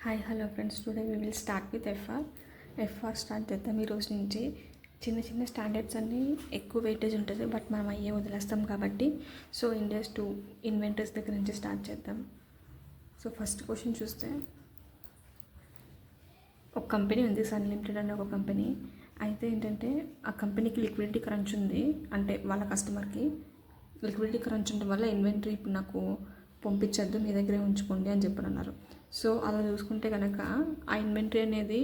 Hi hello friends, today we will start with FR start చేద్దాం. ఈ రోజు నుంచి చిన్న చిన్న స్టాండర్డ్స్ అన్నీ ఎక్కువ వెయిటేజ్ ఉంటుంది, బట్ మనం అయ్యే వదిలేస్తాం కాబట్టి సో ఇండెక్స్ టు ఇన్వెంటరీస్ దగ్గర నుంచి స్టార్ట్ చేద్దాం. సో ఫస్ట్ క్వశ్చన్ చూస్తే, ఒక కంపెనీ ఉంది, సన్ లిమిటెడ్ అనే ఒక కంపెనీ. అయితే ఏంటంటే ఆ కంపెనీకి లిక్విడిటీ క్రంచ్ ఉంది, అంటే వాళ్ళ కస్టమర్కి లిక్విడిటీ క్రంచ్ ఉండడం వల్ల ఇన్వెంటరీ ఇప్పుడు నాకు పంపించద్దు, మీ దగ్గరే ఉంచుకోండి అని చెప్పనన్నారు. సో అలా చూసుకుంటే కనుక ఆ ఇన్వెంటరీ అనేది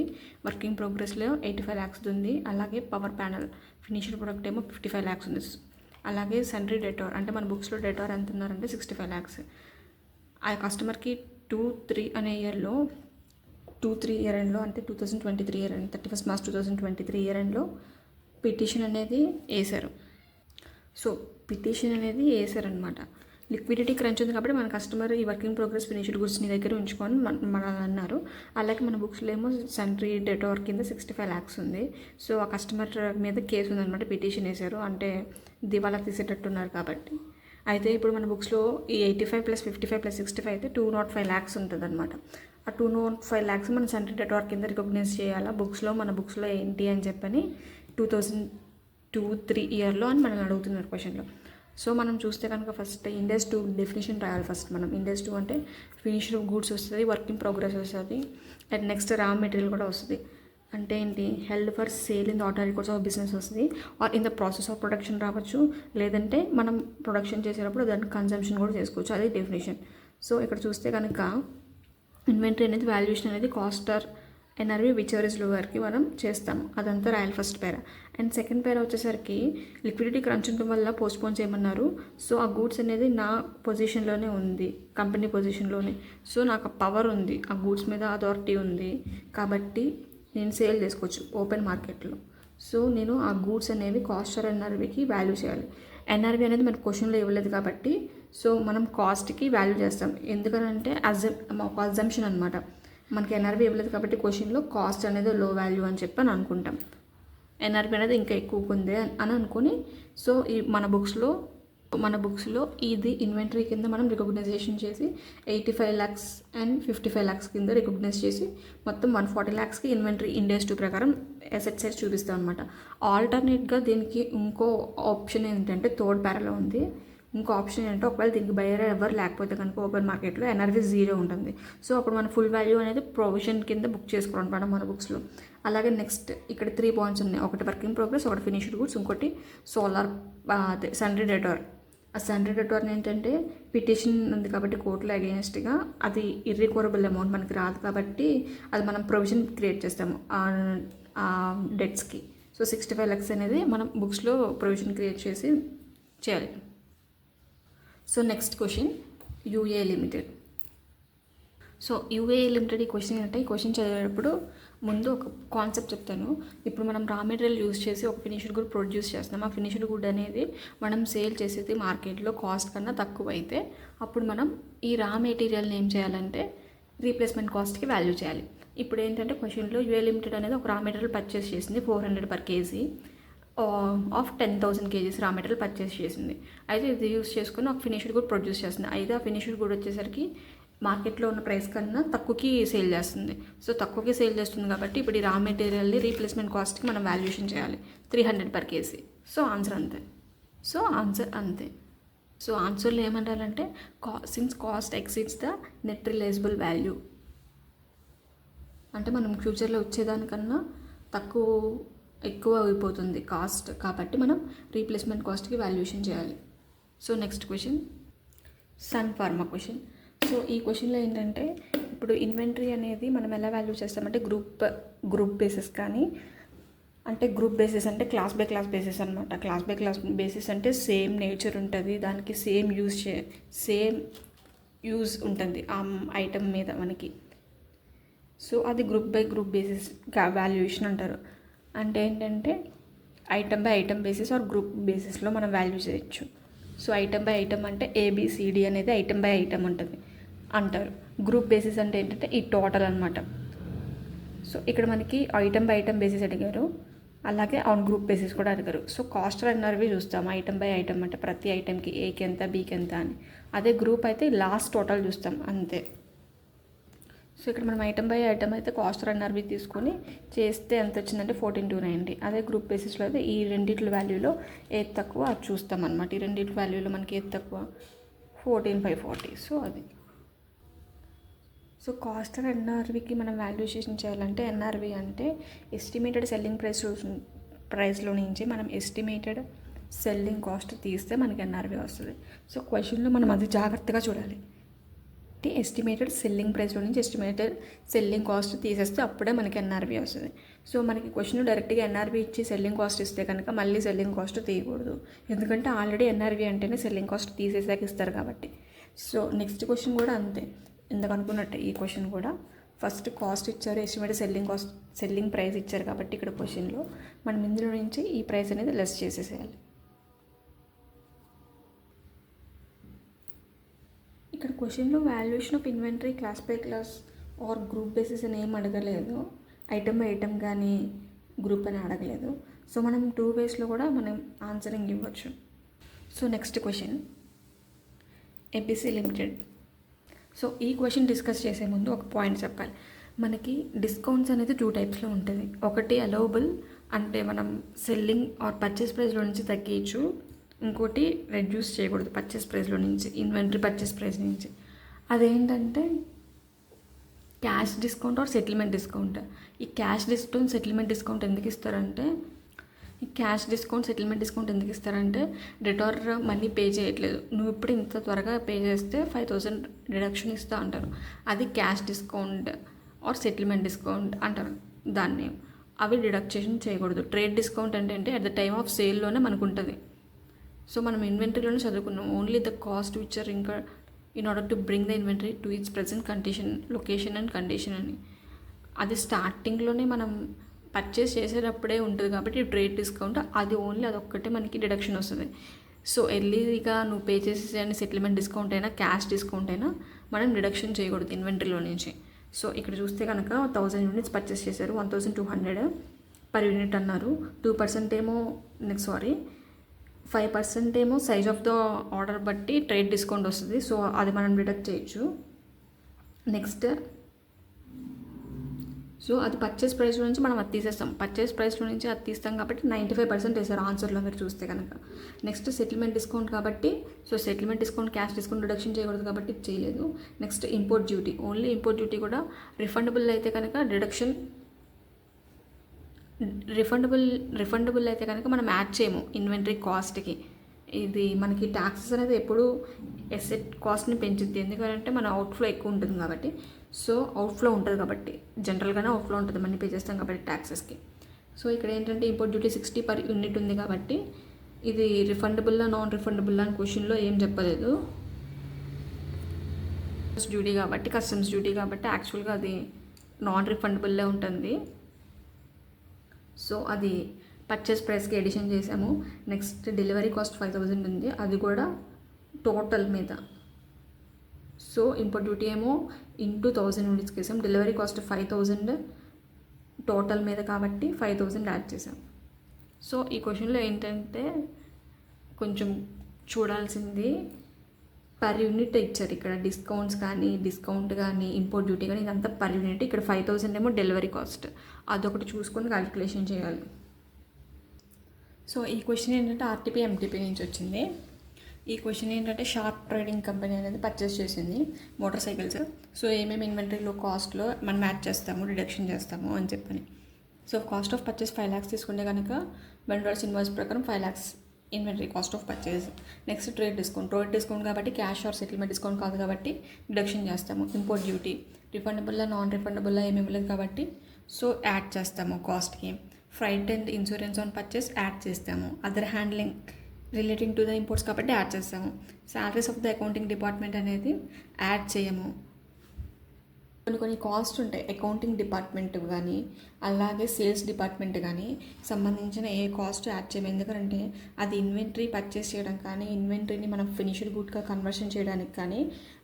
వర్కింగ్ ప్రోగ్రెస్లో 85 lakhs ఉంది. అలాగే పవర్ ప్యానల్ ఫినిష్డ్ ప్రొడక్ట్ ఏమో 55 lakhs ఉంది. అలాగే సన్రీ డెటార్, అంటే మన బుక్స్లో డెటార్ ఎంత ఉన్నారంటే 65 lakhs. ఆ కస్టమర్కి 2-3 అనే ఇయర్లో 2-3 ఇయర్ ఎండ్లో, అంటే 2023 year end 31st March 2023 year ఎండ్లో పిటిషన్ అనేది వేశారు. సో పిటిషన్ అనేది వేసారనమాట. లిక్విడిటీ క్రంచ్ ఉంది కాబట్టి మన కస్టమర్ ఈ వర్కింగ్ ప్రోగ్రెస్ ఫినిష్డ్ గుడ్స్ నీ దగ్గర ఉంచుకొని మన అన్నారు. అలాగే మన బుక్స్లో ఏమో సన్రీ డెటార్ కింద 65 lakhs ఉంది. సో ఆ కస్టమర్ మీద కేసు ఉందన్నమాట, పిటిషన్ వేశారు, అంటే దివాలా తీసేటట్టున్నారు కాబట్టి. అయితే ఇప్పుడు మన బుక్స్లో ఈ 85 + 55 + 65 అయితే 205 lakhs ఉంటుంది అనమాట. ఆ 205 lakhs మనం సన్రీ డెటార్ కింద రికగ్నైజ్ చేయాలా మన బుక్స్లో ఏంటి అని చెప్పని 2002-3 ఇయర్లో అని మనల్ని అడుగుతున్నారు క్వశ్చన్లో. సో మనం చూస్తే కనుక ఫస్ట్ ఇండెక్స్ 2 డెఫినేషన్ రాయాలి. ఫస్ట్ మనం ఇండెక్స్ 2 అంటే ఫినిష్డ్ గూడ్స్ వస్తుంది, వర్కింగ్ ప్రోగ్రెస్ వస్తుంది, అండ్ నెక్స్ట్ రా మెటీరియల్ కూడా వస్తుంది. అంటే ఏంటి, held for sale in the order course of business వస్తుంది, or in the process of production రావచ్చు, లేదంటే మనం ప్రొడక్షన్ చేసేటప్పుడు దాన్ని కన్జంప్షన్ కూడా చేసుకోవచ్చు. అది డెఫినేషన్. సో ఇక్కడ చూస్తే కనుక ఇన్వెంటరీ అనేది వాల్యుయేషన్ అనేది cost or NRV which ever is లోవర్కి మనం చేస్తాము, అదంతా రాయాలి first para. And second para వచ్చేసరికి లిక్విడిటీ క్రంచ్ ఉండడం వల్ల పోస్ట్పోన్ చేయమన్నారు. సో ఆ గూడ్స్ అనేది నా పొజిషన్లోనే ఉంది, కంపెనీ పొజిషన్లోనే. సో నాకు పవర్ ఉంది, ఆ గూడ్స్ మీద అథారిటీ ఉంది, కాబట్టి నేను సేల్ చేసుకోవచ్చు ఓపెన్ మార్కెట్లో. సో నేను ఆ గూడ్స్ అనేవి కాస్టర్ ఎన్ఆర్వికి వాల్యూ చేయాలి. ఎన్ఆర్వి అనేది మనకు క్వశ్చన్లో ఇవ్వలేదు కాబట్టి సో మనం కాస్ట్కి వాల్యూ చేస్తాం. ఎందుకనంటే ఒక అజంప్షన్ అనమాట, మనకి ఎన్ఆర్వి ఇవ్వలేదు కాబట్టి క్వశ్చన్లో కాస్ట్ అనేది లో వాల్యూ అని చెప్పి అని అనుకుంటాం. ఎన్ఆర్వి అనేది ఇంకా ఎక్కువ ఉంది అని అనుకుని సో ఈ మన బుక్స్లో ఇది ఇన్వెంటరీ కింద మనం రికగ్నైజేషన్ చేసి 85 lakhs అండ్ 55 lakhs కింద రికగ్నైజ్ చేసి మొత్తం 140 lakhsకి ఇన్వెంటరీ ఇండెక్స్ 2 ప్రకారం అసెట్ సైజ్ చూపిస్తాం అనమాట. ఆల్టర్నేట్గా దీనికి ఇంకో ఆప్షన్ ఏంటంటే థర్డ్ పారాలో ఉంది. ఇంకో ఆప్షన్ ఏంటంటే ఒకవేళ దీనికి బయర్ ఎవరు లేకపోతే కనుక ఓపెన్ మార్కెట్లో ఎన్ఆర్వి 0 ఉంటుంది. సో అప్పుడు మన ఫుల్ వాల్యూ అనేది ప్రొవిజన్ కింద బుక్ చేసుకోవడం మన బుక్స్లో. అలాగే నెక్స్ట్ ఇక్కడ 3 పాయింట్స్ ఉన్నాయి, ఒకటి వర్కింగ్ ప్రోగ్రెస్, ఒకటి ఫినిష్డ్ గుడ్స్, ఇంకోటి సన్రీ డెటార్. ఆ సన్రీ డెటార్ని ఏంటంటే పిటిషన్ ఉంది కాబట్టి కోర్టులో అగెయిన్స్ట్గా అది ఇర్రికవరబుల్ అమౌంట్ మనకి రాదు కాబట్టి అది మనం ప్రొవిజన్ క్రియేట్ చేస్తాము ఆ డెట్స్కి. సో 65 lakhs అనేది మనం బుక్స్లో ప్రొవిజన్ క్రియేట్ చేసి చేయాలి. So next question, UA limited. So UA limited ఈ క్వశ్చన్ ఏంటంటే, ఈ క్వశ్చన్ చదివేటప్పుడు ముందు ఒక కాన్సెప్ట్ చెప్తాను. ఇప్పుడు మనం రా మెటీరియల్ యూజ్ చేసి ఒక ఫినిష్డ్ గుడ్ ప్రొడ్యూస్ చేస్తున్నాం. ఆ ఫినిష్డ్ గుడ్ అనేది మనం సేల్ చేసేది మార్కెట్లో కాస్ట్ కన్నా తక్కువ అయితే అప్పుడు మనం ఈ రా మెటీరియల్ని ఏం చేయాలంటే రీప్లేస్మెంట్ కాస్ట్కి వాల్యూ చేయాలి. ఇప్పుడు ఏంటంటే క్వశ్చన్లో యూఏ లిమిటెడ్ అనేది ఒక రా మెటీరియల్ పర్చేస్ చేసింది 400 per kg of 10,000 kgs raw material purchase చేసింది. అయితే ఇది యూస్ చేసుకుని ఒక ఫినిష్డ్ గుడ్ ప్రొడ్యూస్ చేస్తుంది. అయితే ఆ ఫినిష్డ్ గుడ్ వచ్చేసరికి మార్కెట్లో ఉన్న ప్రైస్ కన్నా తక్కువకి సేల్ చేస్తుంది. సో తక్కువకి సేల్ చేస్తుంది కాబట్టి ఇప్పుడు ఈ రా మెటీరియల్ని రీప్లేస్మెంట్ కాస్ట్కి మనం వాల్యుయేషన్ చేయాలి 300 per kg. సో ఆన్సర్ అంతే. సో ఆన్సర్లో ఏమంటారంటే since cost exceeds the net realizable value, అంటే మనం ఫ్యూచర్లో వచ్చేదానికన్నా ఎక్కువ అయిపోతుంది కాస్ట్, కాబట్టి మనం రీప్లేస్మెంట్ కాస్ట్కి వాల్యుయేషన్ చేయాలి. So next question, Sun Pharma question. So ఈ క్వశ్చన్లో ఏంటంటే ఇప్పుడు ఇన్వెంటరీ అనేది మనం ఎలా వాల్యూ చేస్తామంటే గ్రూప్ బేసిస్, కానీ అంటే గ్రూప్ బేసిస్ అంటే క్లాస్ బై క్లాస్ బేసిస్ అనమాట. క్లాస్ బై క్లాస్ బేసిస్ అంటే సేమ్ నేచర్ ఉంటుంది, దానికి సేమ్ యూజ్ ఉంటుంది ఆ ఐటమ్ మీద మనకి. సో అది group by group basis valuation అంటారు. అంటే ఏంటంటే item by item basis or group బేసిస్లో మనం వాల్యూ చేయొచ్చు. సో ఐటమ్ బై ఐటమ్ అంటే ఏబిసిడి అనేది ఐటమ్ బై ఐటమ్ ఉంటుంది అంటారు. గ్రూప్ బేసిస్ అంటే ఏంటంటే ఈ టోటల్ అనమాట. సో ఇక్కడ మనకి ఐటమ్ బై ఐటమ్ బేసిస్ అడిగారు, అలాగే ఆన్ గ్రూప్ బేసిస్ కూడా అడిగారు. సో కాస్టర్ ఎన్ఆర్వి చూస్తాం ఐటమ్ బై ఐటమ్ అంటే ప్రతి ఐటమ్కి ఏకి ఎంత బీకి ఎంత అని. అదే గ్రూప్ అయితే లాస్ట్ టోటల్ చూస్తాం అంతే. సో ఇక్కడ మనం ఐటమ్ బై ఐటమ్ అయితే కాస్ట్ ఎన్ఆర్వి తీసుకొని చేస్తే ఎంత వచ్చిందంటే 14,290. అదే గ్రూప్ బేసిస్లో అయితే ఈ రెండిట్ల వాల్యూలో ఏది తక్కువ అది చూస్తాం అనమాట. ఈ రెండిట్ల వాల్యూలో మనకి ఏది తక్కువ 14,540. సో అది. సో కాస్ట్ ఎన్ఆర్వికి మనం వాల్యుయేషన్ చేయాలంటే ఎన్ఆర్వి అంటే ఎస్టిమేటెడ్ సెల్లింగ్ ప్రైస్లో నుంచి మనం ఎస్టిమేటెడ్ సెల్లింగ్ కాస్ట్ తీస్తే మనకి ఎన్ఆర్వి వస్తుంది. సో క్వశ్చన్లో మనం అది జాగ్రత్తగా చూడాలి. ఎస్టిమేటెడ్ సెల్లింగ్ ప్రైస్లో నుంచి ఎస్టిమేటెడ్ సెల్లింగ్ కాస్ట్ తీసేస్తే అప్పుడే మనకి ఎన్ఆర్వి వస్తుంది. సో మనకి క్వశ్చన్ డైరెక్ట్గా ఎన్ఆర్వి ఇచ్చి సెల్లింగ్ కాస్ట్ ఇస్తే కనుక మళ్ళీ సెల్లింగ్ కాస్ట్ తీయకూడదు, ఎందుకంటే ఆల్రెడీ ఎన్ఆర్వి అంటేనే సెల్లింగ్ కాస్ట్ తీసేసాక ఇస్తారు కాబట్టి. సో నెక్స్ట్ క్వశ్చన్ కూడా అంతే, ఎందుకు అనుకున్నట్టే ఈ క్వశ్చన్ కూడా ఫస్ట్ కాస్ట్ ఇచ్చారు, ఎస్టిమేటెడ్ సెల్లింగ్ ప్రైస్ ఇచ్చారు కాబట్టి ఇక్కడ క్వశ్చన్లో మనం ఇందులో నుంచి ఈ ప్రైస్ అనేది లెస్ చేసేసేయాలి. ఇక్కడ క్వశ్చన్లో valuation of inventory class by class or group basis అని ఏం అడగలేదు, ఐటమ్ బై ఐటమ్ కానీ గ్రూప్ అని అడగలేదు. సో మనం 2 వేస్లో కూడా మనం ఆన్సరింగ్ ఇవ్వచ్చు. So next question APC limited. So ఈ క్వశ్చన్ డిస్కస్ చేసే ముందు ఒక పాయింట్ చెప్పాలి. మనకి డిస్కౌంట్స్ అనేది 2 టైప్స్లో ఉంటుంది. ఒకటి అలౌబుల్ అంటే మనం సెల్లింగ్ ఆర్ పర్చేస్ ప్రైస్లో నుంచి తగ్గించు, ఇంకోటి రెడ్యూస్ చేయకూడదు పర్చేస్ ప్రైస్లో నుంచి, ఇన్వెంటరీ పర్చేస్ ప్రైస్ నుంచి. అదేంటంటే cash discount or settlement discount. ఈ క్యాష్ డిస్కౌంట్ సెటిల్మెంట్ డిస్కౌంట్ ఎందుకు ఇస్తారంటే డెటార్ మనీ పే చేయట్లేదు, నువ్వు ఇప్పుడు ఇంత త్వరగా పే చేస్తే 5,000 డిడక్షన్ ఇస్తా అంటారు. అది cash discount or settlement discount అంటారు దాన్ని. అవి డిడక్షన్ చేయకూడదు. ట్రేడ్ డిస్కౌంట్ అంటే అట్ ద టైమ్ ఆఫ్ సేల్లోనే మనకు ఉంటుంది. సో మనం ఇన్వెంటరీలోనే చదువుకున్నాం, only the cost which are incurred in order to bring the inventory to its present condition, location and condition అని. అది స్టార్టింగ్లోనే మనం పర్చేస్ చేసేటప్పుడే ఉంటుంది కాబట్టి ట్రేడ్ డిస్కౌంట్ అది ఓన్లీ అదొక్కటే మనకి డిడక్షన్ వస్తుంది. సో ఎర్లీగా నువ్వు పే చేసేసే సెటిల్మెంట్ డిస్కౌంట్ అయినా క్యాష్ డిస్కౌంట్ అయినా మనం డిడక్షన్ చేయకూడదు ఇన్వెంటరీలో నుంచి. సో ఇక్కడ చూస్తే కనుక 1000 యూనిట్స్ పర్చేస్ చేశారు, 1,200 పర్ యూనిట్ అన్నారు. 2% ఏమో 5% ఏమో సైజ్ ఆఫ్ ద ఆర్డర్ బట్టి ట్రేడ్ డిస్కౌంట్ వస్తుంది. సో అది మనం డిడక్ట్ చేయొచ్చు. నెక్స్ట్ సో అది పర్చేస్ ప్రైస్లో నుంచి మనం అది తీసేస్తాం, పర్చేస్ ప్రైస్లో నుంచి అది తీస్తాం కాబట్టి 95% వేసారు ఆన్సర్లో మీరు చూస్తే కనుక. నెక్స్ట్ సెటిల్మెంట్ డిస్కౌంట్ కాబట్టి so settlement discount cash discount deduction చేయకూడదు కాబట్టి ఇది చేయలేదు. Next import duty, only import duty కూడా రిఫండబుల్ అయితే కనుక డిడక్షన్, రిఫండబుల్ అయితే కనుక మనం యాడ్ చేయము ఇన్వెంటరీ కాస్ట్కి. ఇది మనకి ట్యాక్సెస్ అనేది ఎప్పుడు ఎసెట్ కాస్ట్ని పెంచుద్ది, ఎందుకంటే మన అవుట్ఫ్లో ఎక్కువ ఉంటుంది కాబట్టి. సో అవుట్ఫ్లో ఉంటుంది కాబట్టి జనరల్గానే అవుట్ఫ్లో ఉంటుంది, మనీ పే చేస్తాం కాబట్టి ట్యాక్సెస్కి. సో ఇక్కడ ఏంటంటే ఇంపోర్ట్ డ్యూటీ 60 పర్ యూనిట్ ఉంది కాబట్టి ఇది రిఫండబుల్లా నాన్ రిఫండబుల్లా అని క్వశ్చన్లో ఏం చెప్పలేదు. డ్యూటీ కాబట్టి కస్టమ్స్ డ్యూటీ కాబట్టి యాక్చువల్గా అది నాన్ రిఫండబుల్లే ఉంటుంది. సో అది పర్చేస్ ప్రైస్కి ఎడిషన్ చేసాము. నెక్స్ట్ డెలివరీ కాస్ట్ 5,000 ఉంది, అది కూడా టోటల్ మీద. సో ఇంపోర్ట్ డ్యూటీ ఏమో ఇంటూ 1000 యూనిట్స్కి వేసాం, డెలివరీ కాస్ట్ 5,000 టోటల్ మీద కాబట్టి 5,000 యాడ్ చేసాం. సో ఈ క్వశ్చన్లో ఏంటంటే కొంచెం చూడాల్సింది పర్ యూనిట్ ఇచ్చారు. ఇక్కడ డిస్కౌంట్ కానీ ఇంపోర్ట్ డ్యూటీ కానీ ఇదంతా పర్ యూనిట్. ఇక్కడ 5,000 ఏమో డెలివరీ కాస్ట్, అదొకటి చూసుకొని క్యాలిక్యులేషన్ చేయాలి. సో ఈ క్వశ్చన్ ఏంటంటే ఆర్టీపీ ఎంటీపీ నుంచి వచ్చింది. ఈ క్వశ్చన్ ఏంటంటే షార్ప్ ట్రేడింగ్ కంపెనీ అనేది పర్చేస్ చేసింది మోటార్ సైకిల్స్. సో ఏమేమి ఇన్వెంటరీలో కాస్ట్లో మనం యాడ్ చేస్తాము, డిడక్షన్ చేస్తాము అని చెప్పని. So cost of purchase 5 lakhs తీసుకుంటే కనుక వెండర్స్ ఇన్వాయిస్ ప్రకారం 5 lakhs inventory cost of purchase. Next trade discount కాబట్టి క్యాష్ ఆర్ సెటిల్మెంట్ డిస్కౌంట్ కాదు కాబట్టి డిడక్షన్ చేస్తాము. ఇంపోర్ట్ డ్యూటీ రిఫండబుల్లా నాన్ రిఫండబుల్లా ఏమేమి లేదు కాబట్టి సో యాడ్ చేస్తాము కాస్ట్కి. Freight and insurance on purchase add చేస్తాము. Other handling relating to the imports కాబట్టి యాడ్ చేస్తాము. Salaries of the accounting department అనేది యాడ్ చేయము. కొన్ని కాస్ట్ ఉంటాయి అకౌంటింగ్ డిపార్ట్మెంట్ కానీ అలాగే సేల్స్ డిపార్ట్మెంట్ కానీ సంబంధించిన ఏ కాస్ట్ యాడ్ చేయము. ఎందుకంటే అది ఇన్వెంటరీ పర్చేస్ చేయడం కానీ ఇన్వెంటరీని మనం ఫినిష్డ్ గుడ్గా కన్వర్షన్ చేయడానికి కానీ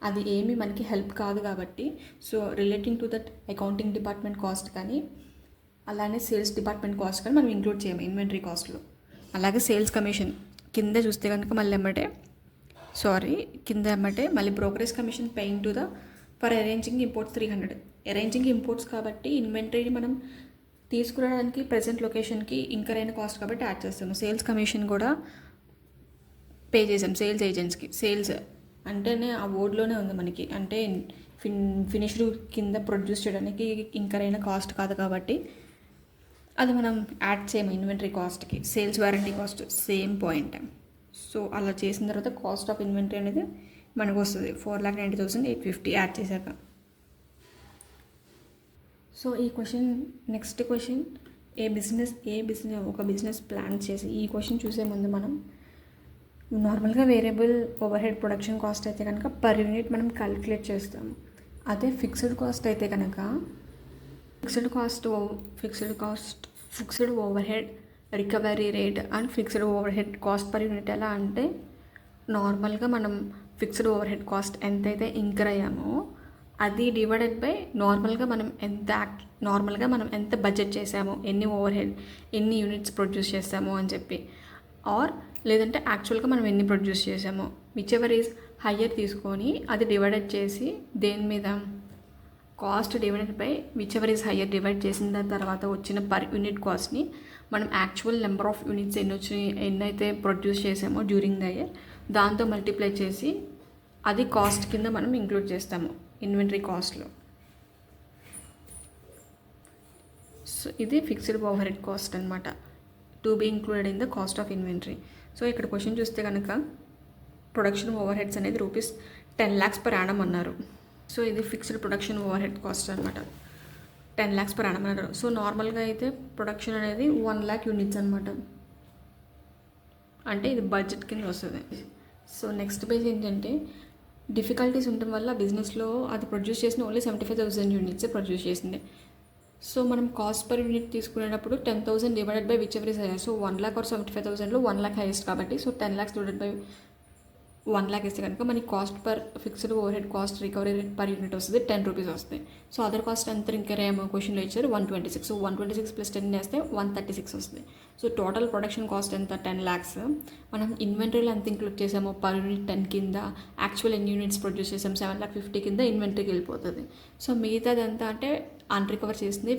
అది ఏమీ మనకి హెల్ప్ కాదు కాబట్టి so relating to that accounting department cost కానీ అలానే సేల్స్ డిపార్ట్మెంట్ కాస్ట్ కానీ మనం ఇంక్లూడ్ చేయము ఇన్వెంటరీ కాస్ట్లో. అలాగే సేల్స్ కమిషన్ కింద చూస్తే కనుక మళ్ళీ మళ్ళీ brokerage commission paying to the for arranging imports 300 arranging imports కాబట్టి ఇన్వెంటరీని మనం తీసుకురావడానికి ప్రజెంట్ లొకేషన్కి ఇంకర్ అయిన కాస్ట్ కాబట్టి యాడ్ చేస్తాము. సేల్స్ కమిషన్ కూడా పే చేసాం సేల్స్ ఏజెంట్స్కి. సేల్స్ అంటేనే ఆ వర్డ్లోనే ఉంది మనకి, అంటే ఫినిష్డ్ కింద ప్రొడ్యూస్ చేయడానికి ఇంకర్ అయిన కాస్ట్ కాదు కాబట్టి అది మనం యాడ్ చేయము ఇన్వెంటరీ కాస్ట్కి. Sales warranty cost same point. So అలా చేసిన తర్వాత కాస్ట్ ఆఫ్ ఇన్వెంటరీ అనేది మనకు వస్తుంది 4,90,850 యాడ్ చేశాక. సో ఈ క్వశ్చన్ నెక్స్ట్ క్వశ్చన్ ఒక బిజినెస్ ప్లాన్ చేసి ఈ క్వశ్చన్ చూసే ముందు మనం నార్మల్గా variable over head production cost అయితే కనుక పర్ యూనిట్ మనం క్యాలిక్యులేట్ చేస్తాము. అదే ఫిక్స్డ్ కాస్ట్ అయితే కనుక fixed over head recovery rate and fixed over head cost per unit ఎలా అంటే నార్మల్గా మనం ఫిక్స్డ్ ఓవర్ హెడ్ కాస్ట్ ఎంతైతే ఇంకర్ అయ్యామో అది డివైడెడ్ బై నార్మల్గా మనం ఎంత బడ్జెట్ చేసామో, ఎన్ని యూనిట్స్ ప్రొడ్యూస్ చేసామో అని చెప్పి, ఆర్ లేదంటే యాక్చువల్గా మనం ఎన్ని ప్రొడ్యూస్ చేసామో విచ్ ఎవర్ ఈజ్ హయ్యర్ తీసుకొని అది డివైడెడ్ చేసి దేని మీద cost divided by which ever is higher divide చేసిన తర్వాత వచ్చిన పర్ యూనిట్ కాస్ట్ని మనం యాక్చువల్ నెంబర్ ఆఫ్ యూనిట్స్ ఎన్నైతే ప్రొడ్యూస్ చేసామో డ్యూరింగ్ ద ఇయర్ దాంతో మల్టిప్లై చేసి అది కాస్ట్ కింద మనం ఇంక్లూడ్ చేస్తాము ఇన్వెంటరీ కాస్ట్లో. సో ఇది ఫిక్స్డ్ ఓవర్ హెడ్ కాస్ట్ అనమాట, to be included in the cost of inventory. So ఇక్కడ క్వశ్చన్ చూస్తే కనుక ప్రొడక్షన్ ఓవర్ హెడ్స్ అనేది ₹10 lakhs per annum అన్నారు. సో ఇది fixed production over head cost అనమాట, 10 lakhs per annum అన్నారు. సో నార్మల్గా అయితే ప్రొడక్షన్ అనేది 1 lakh యూనిట్స్ అనమాట, అంటే ఇది బడ్జెట్ కింద వస్తుంది. సో నెక్స్ట్ పేజ్ ఏంటంటే డిఫికల్టీస్ ఉండటం వల్ల బిజినెస్లో అది ప్రొడ్యూస్ చేసిన ఓన్లీ 75,000 యూనిట్సే ప్రొడ్యూస్ చేసింది. సో మనం కాస్ట్ పర్ యూనిట్ తీసుకునేటప్పుడు 10,000 divided by which ever is highest. So 1 lakh or 75,000లో 1 lakh హైయెస్ట్ కాబట్టి so 10 lakhs divided by 1 lakh ఇస్తే కనుక మనకి cost per fixed over head cost recovery rate per unit వస్తుంది ₹10 వస్తుంది. సో అదర్ కాస్ట్ ఎంత incur అయ్యామో క్వశ్చన్లో ఇచ్చారు 126. సో 126 + 10 వేస్తే 136 వస్తుంది. సో టోటల్ ప్రొడక్షన్ కాస్ట్ ఎంత 10 lakhs. మనం ఇన్వెంటరీలో ఎంత ఇంక్లూడ్ చేసామో పర్ యూనిట్ 10 కింద, యాక్చువల్ ఎన్ని యూనిట్స్ ప్రొడ్యూస్ చేసాం 7,50,000 కింద ఇన్వెంటరీకి వెళ్ళిపోతుంది. సో మిగతాది ఎంత అంటే అన్రికవర్ చేసింది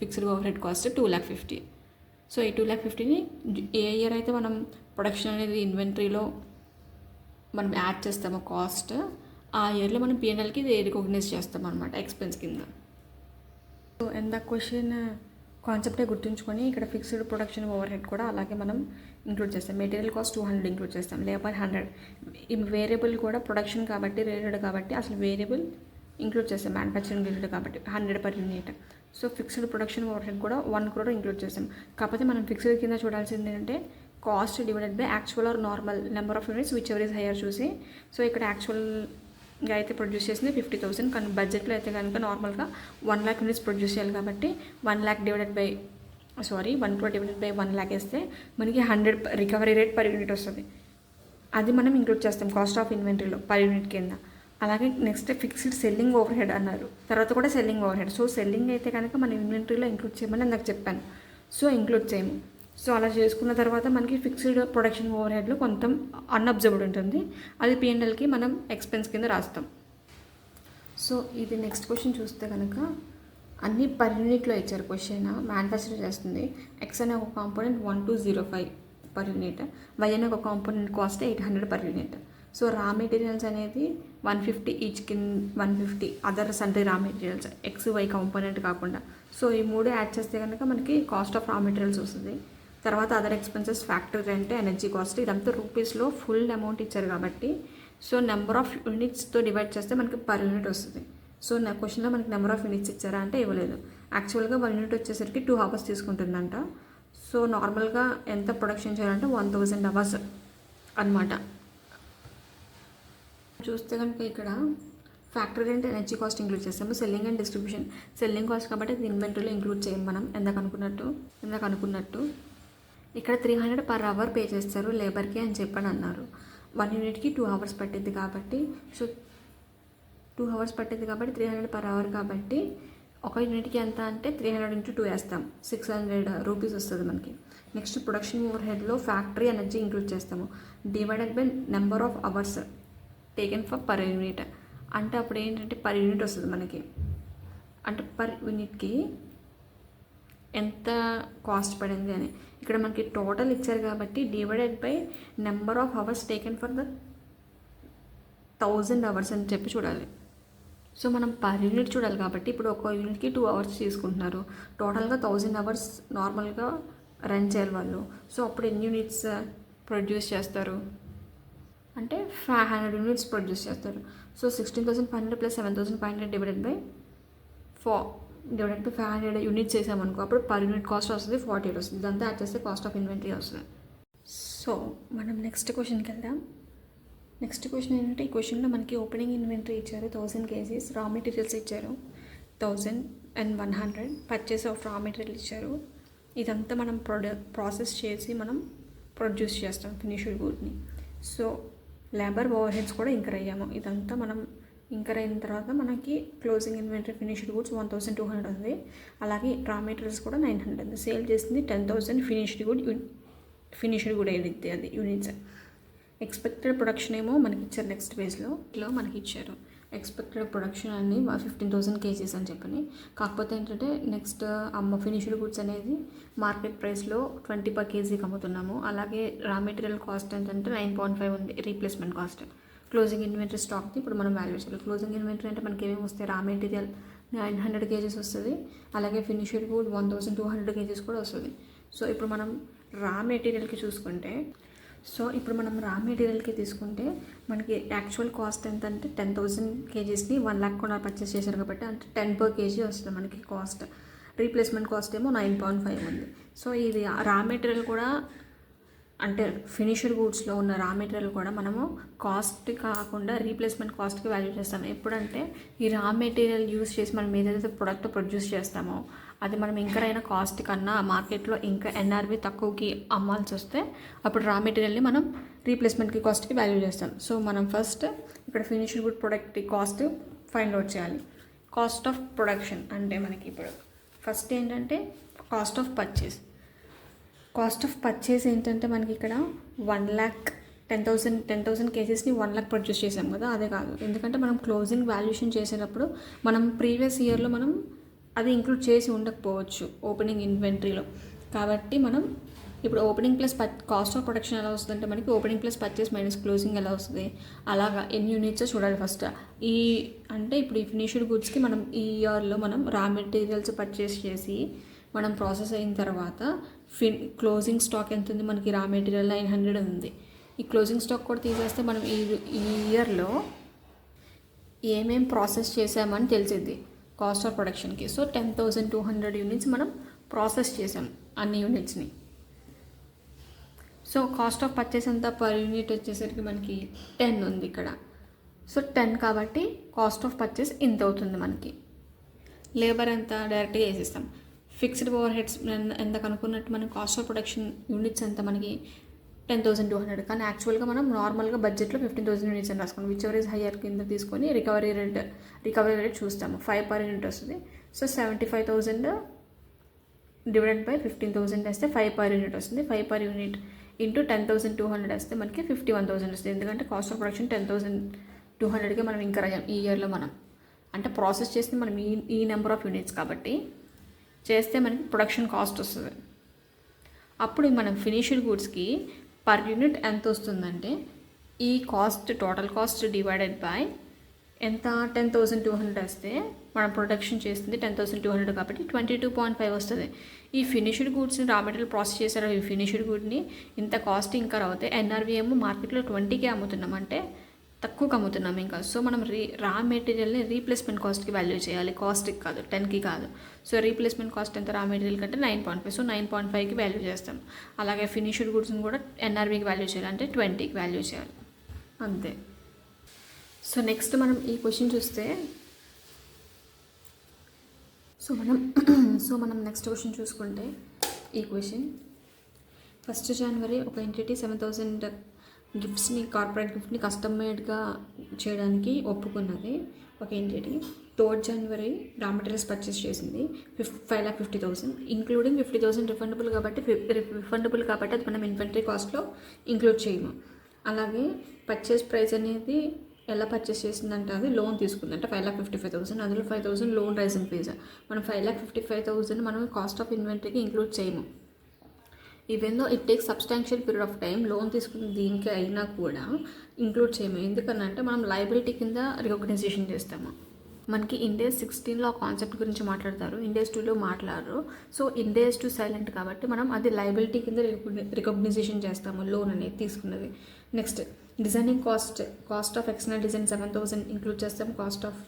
fixed over head cost 2,50,000. So ఈ 2,50,000ని ఏ ఇయర్ అయితే మనం ప్రొడక్షన్ అనేది ఇన్వెంటరీలో మనం యాడ్ చేస్తామో కాస్ట్, ఆ ఇయర్లో మనం P&Lకి రికగ్నైజ్ చేస్తాం అనమాట ఎక్స్పెన్స్ కింద. సో ఎంత క్వశ్చన్ కాన్సెప్టే గుర్తుంచుకొని ఇక్కడ ఫిక్స్డ్ ప్రొడక్షన్ ఓవర్ హెడ్ కూడా అలాగే మనం ఇంక్లూడ్ చేస్తాం. మెటీరియల్ కాస్ట్ 200 ఇంక్లూడ్ చేస్తాం, లేబర్ 100. ఈ వేరియబుల్ కూడా ప్రొడక్షన్ కాబట్టి రిలేటెడ్ కాబట్టి అసలు వేరియబుల్ ఇంక్లూడ్ చేస్తాం, మ్యానుఫ్యాక్చరింగ్ రిలేటెడ్ కాబట్టి 100 per unit. So fixed production over head కూడా 1 crore ఇంక్లూడ్ చేస్తాం. కాకపోతే మనం ఫిక్స్డ్ కింద చూడాల్సింది ఏంటంటే cost divided by actual or normal number of units whichever is higher చూసి. సో ఇక్కడ యాక్చువల్గా అయితే ప్రొడ్యూస్ చేసింది 50,000, కానీ బడ్జెట్లో అయితే కనుక నార్మల్గా 1 lakh యూనిట్స్ ప్రొడ్యూస్ చేయాలి కాబట్టి 1 crore డివైడెడ్ బై 1 lakh వేస్తే మనకి 100 రికవరీ రేట్ పర్ యూనిట్ వస్తుంది. అది మనం ఇంక్లూడ్ చేస్తాం కాస్ట్ ఆఫ్ ఇన్వెంటరీలో పర్ యూనిట్ కింద. అలాగే next fixed selling over head అన్నారు, తర్వాత కూడా selling over head. So selling అయితే కనుక మన ఇన్వెంటరీలో ఇంక్లూడ్ చేయమని నాకు చెప్పాను, సో ఇంక్లూడ్ చేయము. సో అలా చేసుకున్న తర్వాత మనకి ఫిక్స్డ్ ప్రొడక్షన్ ఓవర్ హెడ్లో కొంత అన్అబ్జర్వ్డ్ ఉంటుంది, అది P&Lకి మనం ఎక్స్పెన్స్ కింద రాస్తాం. సో ఇది నెక్స్ట్ క్వశ్చన్ చూస్తే కనుక అన్ని పర్ యూనిట్లో ఇచ్చారు క్వశ్చన్. మ్యానుఫ్యాక్చర్ చేస్తుంది X అనే ఒక కాంపోనెంట్ 1205 per unit, Y అనే ఒక component cost 800 per unit. So రా మెటీరియల్స్ అనేది 150 ఈచ్ 150 అదర్ సండే రా మెటీరియల్స్ XY కాంపోనెంట్ కాకుండా. సో ఈ 3 యాడ్ చేస్తే కనుక మనకి కాస్ట్ ఆఫ్ రా మెటీరియల్స్ వస్తుంది. తర్వాత other expenses, factory rent, energy cost, ఇదంతా రూపీస్లో ఫుల్ అమౌంట్ ఇచ్చారు కాబట్టి సో నెంబర్ ఆఫ్ యూనిట్స్తో డివైడ్ చేస్తే మనకి పర్ యూనిట్ వస్తుంది. సో నా క్వశ్చన్లో మనకి నెంబర్ ఆఫ్ యూనిట్స్ ఇచ్చారా అంటే ఇవ్వలేదు. యాక్చువల్గా 1 unit వచ్చేసరికి 2 hours తీసుకుంటుందంట. సో నార్మల్గా ఎంత ప్రొడక్షన్ చేయాలంటే 1000 hours అనమాట. చూస్తే కనుక ఇక్కడ factory rent, energy cost include చేస్తాము. Selling and distribution, selling cost కాబట్టి అది ఇన్వెంటరీలో ఇంక్లూడ్ చేయం మనం ఇందాక అనుకున్నట్టు. ఇక్కడ 300 per hour పే చేస్తారు లేబర్కి అని చెప్పని అన్నారు. 1 unitకి 2 hours పట్టింది కాబట్టి, సో 2 hours పట్టింది కాబట్టి 300 per hour కాబట్టి ఒక యూనిట్కి ఎంత అంటే 300 into 2 వేస్తాం, 600 rupees వస్తుంది మనకి. నెక్స్ట్ ప్రొడక్షన్ ఓవర్ హెడ్లో ఫ్యాక్టరీ, ఎనర్జీ ఇంక్లూడ్ చేస్తాము, divided by number of hours taken for per unit. అంటే అప్పుడు ఏంటంటే పర్ యూనిట్ వస్తుంది మనకి. అంటే పర్ యూనిట్కి ఎంత కాస్ట్ పడింది అని. ఇక్కడ మనకి టోటల్ ఇచ్చారు కాబట్టి divided by number of hours taken for the 1000 hours అని చెప్పి చూడాలి. సో మనం పర్ యూనిట్ చూడాలి కాబట్టి ఇప్పుడు ఒక యూనిట్కి 2 అవర్స్ తీసుకుంటున్నారు, టోటల్గా 1000 అవర్స్ నార్మల్గా రన్ చేయాలి వాళ్ళు. సో అప్పుడు ఎన్ని యూనిట్స్ ప్రొడ్యూస్ చేస్తారు అంటే 500 యూనిట్స్ ప్రొడ్యూస్ చేస్తారు. So 16,500 plus 7,500 divided by 500 units చేసామనుకో అప్పుడు పర్ యూనిట్ కాస్ట్ వస్తుంది 48 వస్తుంది. ఇదంతా యాడ్ చేస్తే కాస్ట్ ఆఫ్ ఇన్వెంటరీ వస్తుంది. సో మనం నెక్స్ట్ క్వశ్చన్కి వెళ్దాం. నెక్స్ట్ క్వశ్చన్ ఏంటంటే ఈ క్వశ్చన్లో మనకి ఓపెనింగ్ ఇన్వెంటరీ ఇచ్చారు 1000 kgs, రా మెటీరియల్స్ ఇచ్చారు 1100, పర్చేస్ ఆఫ్ రా మెటీరియల్ ఇచ్చారు. ఇదంతా మనం ప్రాసెస్ చేసి మనం ప్రొడ్యూస్ చేస్తాం ఫినిష్డ్ గుడ్ని. సో లేబర్ ఓవర్ హెడ్స్ కూడా ఇంకర్ అయ్యాము. ఇదంతా మనం ఇంకర్ అయిన తర్వాత మనకి క్లోజింగ్ ఇన్వెంటరీ ఫినిష్డ్ గుడ్స్ 1200 ఉంది. అలాగే రా మెటీరియల్స్ కూడా 900 ఉంది. సేల్ చేసింది 10,000 ఫినిష్డ్ గుడ్ ఏదైతే అది యూనిట్స్. ఎక్స్పెక్టెడ్ ప్రొడక్షన్ ఏమో మనకి ఇచ్చారు నెక్స్ట్ పేజ్లో మనకి ఇచ్చారు ఎక్స్పెక్టెడ్ ప్రొడక్షన్ అని 15,000 kgs అని చెప్పని. కాకపోతే ఏంటంటే నెక్స్ట్ ఫినిష్డ్ గుడ్స్ అనేది మార్కెట్ ప్రైస్లో 20 per kg అమ్ముతున్నాము. అలాగే రా మెటీరియల్ కాస్ట్ ఏంటంటే 9.5 ఉంది రీప్లేస్మెంట్ కాస్ట్. క్లోజింగ్ ఇన్వెంటరీ స్టాక్ని ఇప్పుడు మనం వాల్యూ చేయాలి. క్లోజింగ్ ఇన్వెంటరీ అంటే మనకి ఏమేమి వస్తాయి, రా మెటీరియల్ 900 kgs వస్తుంది, అలాగే ఫినిష్డ్ గుడ్ 1200 kgs కూడా వస్తుంది. సో ఇప్పుడు మనం రా మెటీరియల్కి చూసుకుంటే రా మెటీరియల్కి తీసుకుంటే మనకి యాక్చువల్ కాస్ట్ ఎంత అంటే 10,000 kgsని 1 lakh కొనాలి పర్చేస్ చేశారు కాబట్టి అంటే 10 per kg వస్తుంది మనకి కాస్ట్. రీప్లేస్మెంట్ కాస్ట్ ఏమో 9.5 ఉంది. సో ఇది రా మెటీరియల్ కూడా అంటే ఫినిష్డ్ గూడ్స్లో ఉన్న రా మెటీరియల్ కూడా మనము కాస్ట్ కాకుండా రీప్లేస్మెంట్ కాస్ట్కి వాల్యూ చేస్తాము. ఎప్పుడంటే ఈ రా మెటీరియల్ యూస్ చేసి మనం ఏదైతే ప్రొడక్ట్ ప్రొడ్యూస్ చేస్తామో అది మనం ఇంకరైనా కాస్ట్ కన్నా మార్కెట్లో ఇంకా ఎన్ఆర్వి తక్కువకి అమ్మాల్సి వస్తే అప్పుడు రా మెటీరియల్ని మనం రీప్లేస్మెంట్కి కాస్ట్కి వాల్యూ చేస్తాం. సో మనం ఫస్ట్ ఇక్కడ finished good product cost find out చేయాలి. కాస్ట్ ఆఫ్ ప్రొడక్షన్ అంటే మనకి ఇప్పుడు ఫస్ట్ ఏంటంటే cost of purchase. Cost of purchase ఏంటంటే మనకి ఇక్కడ 10,000 kgsని 1 lakh ప్రొడ్యూస్ చేసాం కదా, అదే కాదు. ఎందుకంటే మనం క్లోజింగ్ వాల్యుయేషన్ చేసేటప్పుడు మనం ప్రీవియస్ ఇయర్లో మనం అది ఇంక్లూడ్ చేసి ఉండకపోవచ్చు ఓపెనింగ్ ఇన్వెంటరీలో. కాబట్టి మనం ఇప్పుడు opening plus cost of production ఎలా వస్తుంది అంటే మనకి opening plus purchase minus closing ఎలా వస్తుంది, అలాగా ఎన్ని యూనిట్స్ చూడాలి ఫస్ట్. అంటే ఇప్పుడు ఈ ఫినిష్డ్ గుడ్స్కి మనం ఈ ఇయర్లో మనం రా మెటీరియల్స్ పర్చేస్ చేసి మనం ప్రాసెస్ అయిన తర్వాత క్లోజింగ్ స్టాక్ ఎంత ఉంది మనకి, రా మెటీరియల్ 900 ఉంది. ఈ క్లోజింగ్ స్టాక్ కూడా తీసేస్తే మనం ఈ ఇయర్లో ఏమేం ప్రాసెస్ చేసామని తెలిసింది కాస్ట్ ఆఫ్ ప్రొడక్షన్కి. సో 10,200 యూనిట్స్ మనం ప్రాసెస్ చేసాం అన్ని యూనిట్స్ని. సో కాస్ట్ ఆఫ్ పర్చేస్ అంతా పర్ యూనిట్ వచ్చేసరికి మనకి 10 ఉంది ఇక్కడ. సో 10 కాబట్టి కాస్ట్ ఆఫ్ పర్చేస్ ఇంత అవుతుంది మనకి. లేబర్ ఎంత డైరెక్ట్గా వేసేస్తాం. ఫిక్స్డ్ ఓవర్ హెడ్స్ ఎంత కనుక్కున్నట్టు మనం కాస్ట్ ఆఫ్ ప్రొడక్షన్ యూనిట్స్ ఎంత మనకి 10,200. కానీ యాక్చువల్గా మనం నార్మల్గా బడ్జెట్లో 15,000 యూనిట్స్ అని రాసుకున్నాం. విచ్ ఎవర్ ఈజ్ హయ్యర్ కింద తీసుకొని రికవరీ రేట్ చూస్తాము. 5 per unit వస్తుంది. సో 75,000 డివైడెడ్ బై 15,000 వేస్తే 5 per unit వస్తుంది. 5 per unit ఇంటూ 10,200 వేస్తే మనకి 51,000 వస్తుంది. ఎందుకంటే కాస్ట్ ఆఫ్ ప్రొడక్షన్ 10,200కి మనం ఇంకా ఈ ఇయర్లో మనం అంటే ప్రాసెస్ చేస్తే మనం ఈ నెంబర్ ఆఫ్ యూనిట్స్ కాబట్టి చేస్తే మనకి ప్రొడక్షన్ కాస్ట్ వస్తుంది. అప్పుడు మనం ఫినిష్డ్ గూడ్స్కి పర్ యూనిట్ ఎంత వస్తుందంటే ఈ cost total cost divided by ఎంత 10,200 వస్తే మనం ప్రొడక్షన్ చేస్తుంది 10,200 కాబట్టి 22.5 వస్తుంది. ఈ ఫినిష్డ్ గూడ్స్ని రా మెటీరియల్ ప్రాసెస్ చేశారు. ఈ ఫినిష్డ్ గుడ్ని ఇంత కాస్ట్ ఇంకా అవుతాయి. ఎన్ఆర్వి ఏమో మార్కెట్లో 20కే అమ్ముతున్నాం అంటే తక్కువకి అమ్ముతున్నాం ఇంకా. సో మనం రా మెటీరియల్ని రీప్లేస్మెంట్ కాస్ట్కి వాల్యూ చేయాలి, కాస్ట్కి కాదు, 10కి కాదు. సో రీప్లేస్మెంట్ కాస్ట్ ఎంత రా మెటీరియల్ కంటే 9.5. సో 9.5కి వాల్యూ చేస్తాం. అలాగే ఫినిష్డ్ గుడ్స్ని కూడా ఎన్ఆర్వికి వాల్యూ చేయాలి అంటే 20కి వాల్యూ చేయాలి అంతే. సో నెక్స్ట్ మనం ఈ క్వశ్చన్ చూస్తే మనం నెక్స్ట్ క్వశ్చన్ చూసుకుంటే ఈ క్వశ్చన్ 1st January ఒక ఎంటిటీ 7,000 గిఫ్ట్స్ని కార్పొరేట్ గిఫ్ట్ని కస్టమ్ మేడ్గా చేయడానికి ఒప్పుకున్నది ఒక ఎంటిటీ. 3rd January రా మెటీరియల్స్ పర్చేస్ చేసింది 5,50,000 ఇంక్లూడింగ్ 50,000 రిఫండబుల్ కాబట్టి అది మనం ఇన్వెంటరీ కాస్ట్లో ఇంక్లూడ్ చేయము. అలాగే పర్చేస్ ప్రైస్ అనేది ఎలా పర్చేస్ చేసిందంటే అది లోన్ తీసుకుందంటే 5,55,000, అందులో 5,000 లోన్ రైజింగ్ ఫీజు. మనం 5,55,000 మనం కాస్ట్ ఆఫ్ ఇన్వెంటరీకి ఇంక్లూడ్ చేయము. Even though it take substantial period of time, loan తీసుకున్న దీనికి అయినా కూడా ఇంక్లూడ్ చేయము. ఎందుకనంటే మనం లయబిలిటీ కింద రికగ్నైజేషన్ చేస్తాము. మనకి ఇండేస్ 16లో ఆ కాన్సెప్ట్ గురించి మాట్లాడతారు, ఇండేస్ 2లో మాట్లాడరు. సో ఇండేస్ 2 సైలెంట్ కాబట్టి మనం అది లయబిలిటీ కింద రికగ్నైజేషన్ చేస్తాము లోన్ అనేది తీసుకున్నది. Next designing cost of external design 7,000 include చేస్తాం కాస్ట్ ఆఫ్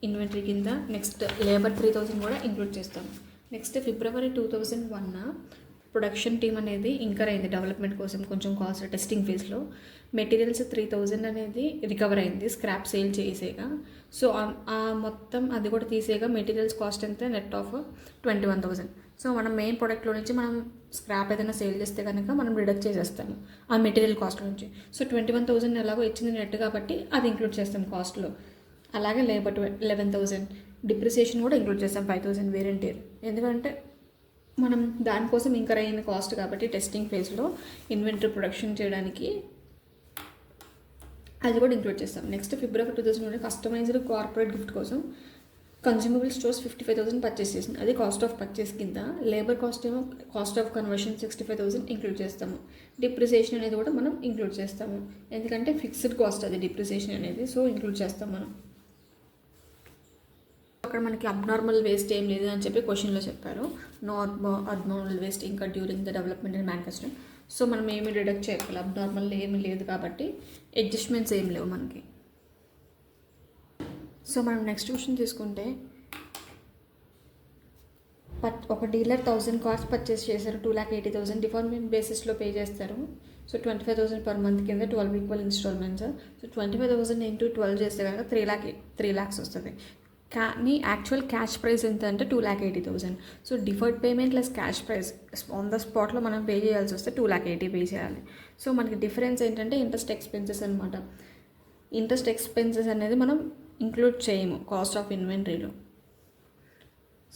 ఇన్వెంటరీ కింద. నెక్స్ట్ లేబర్ 3,000 కూడా ఇంక్లూడ్ చేస్తాం. నెక్స్ట్ February 2001 ప్రొడక్షన్ టీమ్ అనేది ఇంకర్ అయింది డెవలప్మెంట్ కోసం కొంచెం కాస్ట్ టెస్టింగ్ ఫేజ్లో. మెటీరియల్స్ 3,000 అనేది రికవర్ అయింది స్క్రాప్ సేల్ చేసేగా. సో ఆ మొత్తం అది కూడా తీసేగా మెటీరియల్స్ కాస్ట్ ఎంత నెట్ ఆఫ్ 21,000. సో మనం మెయిన్ ప్రొడక్ట్లో నుంచి మనం స్క్రాప్ ఏదైనా సేల్ చేస్తే కనుక మనం డిడక్ట్ చేసేస్తాము ఆ మెటీరియల్ కాస్ట్ నుంచి. సో 21,000 ఎలాగో ఇచ్చింది నెట్ కాబట్టి అది ఇంక్లూడ్ చేస్తాం కాస్ట్లో. అలాగే లేబర్ 11,000, డిప్రిసియేషన్ కూడా ఇంక్లూడ్ చేస్తాం 5,000 వేర్ అండ్ టేర్. ఎందుకంటే మనం దానికోసం ఇంకర్ అయిన కాస్ట్ కాబట్టి టెస్టింగ్ ఫేజ్లో ఇన్వెంటరీ ప్రొడక్షన్ చేయడానికి అది కూడా ఇంక్లూడ్ చేస్తాం. Next February 2001 customized corporate gift కోసం కన్జ్యూమబుల్ స్టోర్స్ 55,000 పర్చేస్ చేసింది, అది కాస్ట్ ఆఫ్ పర్చేస్ కింద. లేబర్ కాస్ట్ ఏమో కాస్ట్ ఆఫ్ కన్వర్షన్ 65,000 ఇంక్లూడ్ చేస్తాము. డిప్రిసియేషన్ అనేది కూడా మనం ఇంక్లూడ్ చేస్తాము, ఎందుకంటే ఫిక్స్డ్ కాస్ట్ అది డిప్రిసియేషన్ అనేది, సో ఇంక్లూడ్ చేస్తాం మనం. అక్కడ మనకి అబ్నార్మల్ వేస్ట్ ఏం లేదు అని చెప్పి క్వశ్చన్లో చెప్పారు. నో అబ్నార్మల్ వేస్ట్ ఇంకా during the development and manufacturing. So మనం ఏమి డిడక్ట్ చేయగలం, అబ్నార్మల్ ఏమీ లేదు కాబట్టి అడ్జస్ట్మెంట్స్ ఏం లేవు మనకి. సో మనం నెక్స్ట్ క్వశ్చన్ తీసుకుంటే ఒక డీలర్ 1,000 కార్స్ పర్చేస్ చేశారు, 2,80,000 డిఫార్మెంట్ బేసిస్లో పే చేస్తారు. సో 25,000 పర్ మంత్ కింద 12 ఈక్వల్ ఇన్స్టాల్మెంట్స్. సో 25,000 ఇంటూ 12 చేస్తే కనుక 3 lakhs వస్తుంది. కానీ యాక్చువల్ క్యాష్ ప్రైస్ ఎంత అంటే 2,80,000. So deferred payment plus cash prize on the స్పాట్లో మనం పే చేయాల్సి వస్తే 2,80,000 పే చేయాలి. సో మనకి డిఫరెన్స్ ఏంటంటే ఇంట్రెస్ట్ ఎక్స్పెన్సెస్ అనమాట. ఇంట్రెస్ట్ ఎక్స్పెన్సెస్ అనేది మనం ఇంక్లూడ్ చేయము కాస్ట్ ఆఫ్ ఇన్వెంటరీలో.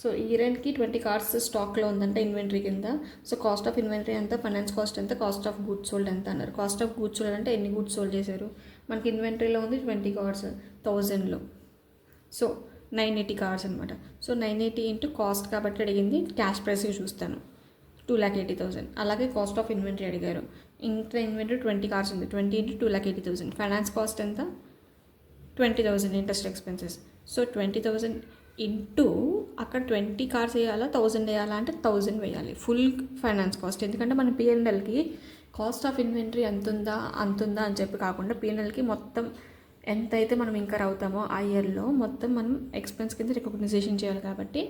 సో ఈ రెంట్కి 20 కార్స్ స్టాక్లో ఉందంటే ఇన్వెంటరీ కింద. సో కాస్ట్ ఆఫ్ ఇన్వెంటరీ ఎంత, ఫైనాన్స్ కాస్ట్ ఎంత, కాస్ట్ ఆఫ్ గూడ్స్ సోల్డ్ ఎంత అన్నారు. కాస్ట్ ఆఫ్ గూడ్స్ సోల్డ్ అంటే ఎన్ని గూడ్స్ సోల్డ్ చేశారు, మనకి ఇన్వెంటరీలో ఉంది 20 కార్స్ 1,000లో. సో 980 కార్స్ అనమాట. సో 980 ఇంటూ కాస్ట్ కాబట్టి అడిగింది, క్యాష్ ప్రైస్కి చూస్తాను 2,80,000. అలాగే కాస్ట్ ఆఫ్ ఇన్వెంటరీ అడిగారు, ఇంకా ఇన్వెంటరీ 20 కార్స్ ఉంది, 20 ఇంటూ 2,80,000. ఫైనాన్స్ కాస్ట్ ఎంత 20,000, ఇంట్రెస్ట్ ఎక్స్పెన్సెస్. సో 20,000 ఇంటూ అక్కడ 20 కార్స్ వేయాలా 1,000 వేయాలా అంటే 1,000 వేయాలి ఫుల్ ఫైనాన్స్ కాస్ట్. ఎందుకంటే మన P&Lకి కాస్ట్ ఆఫ్ ఇన్వెంటరీ అంతుందా అని చెప్పి కాకుండా P&Lకి మొత్తం ఎంతైతే మనం ఇంకర్ అవుతామో ఆ ఇయర్లో మొత్తం మనం ఎక్స్పెన్స్ కింద రికగ్నైజేషన్ చేయాలి. కాబట్టి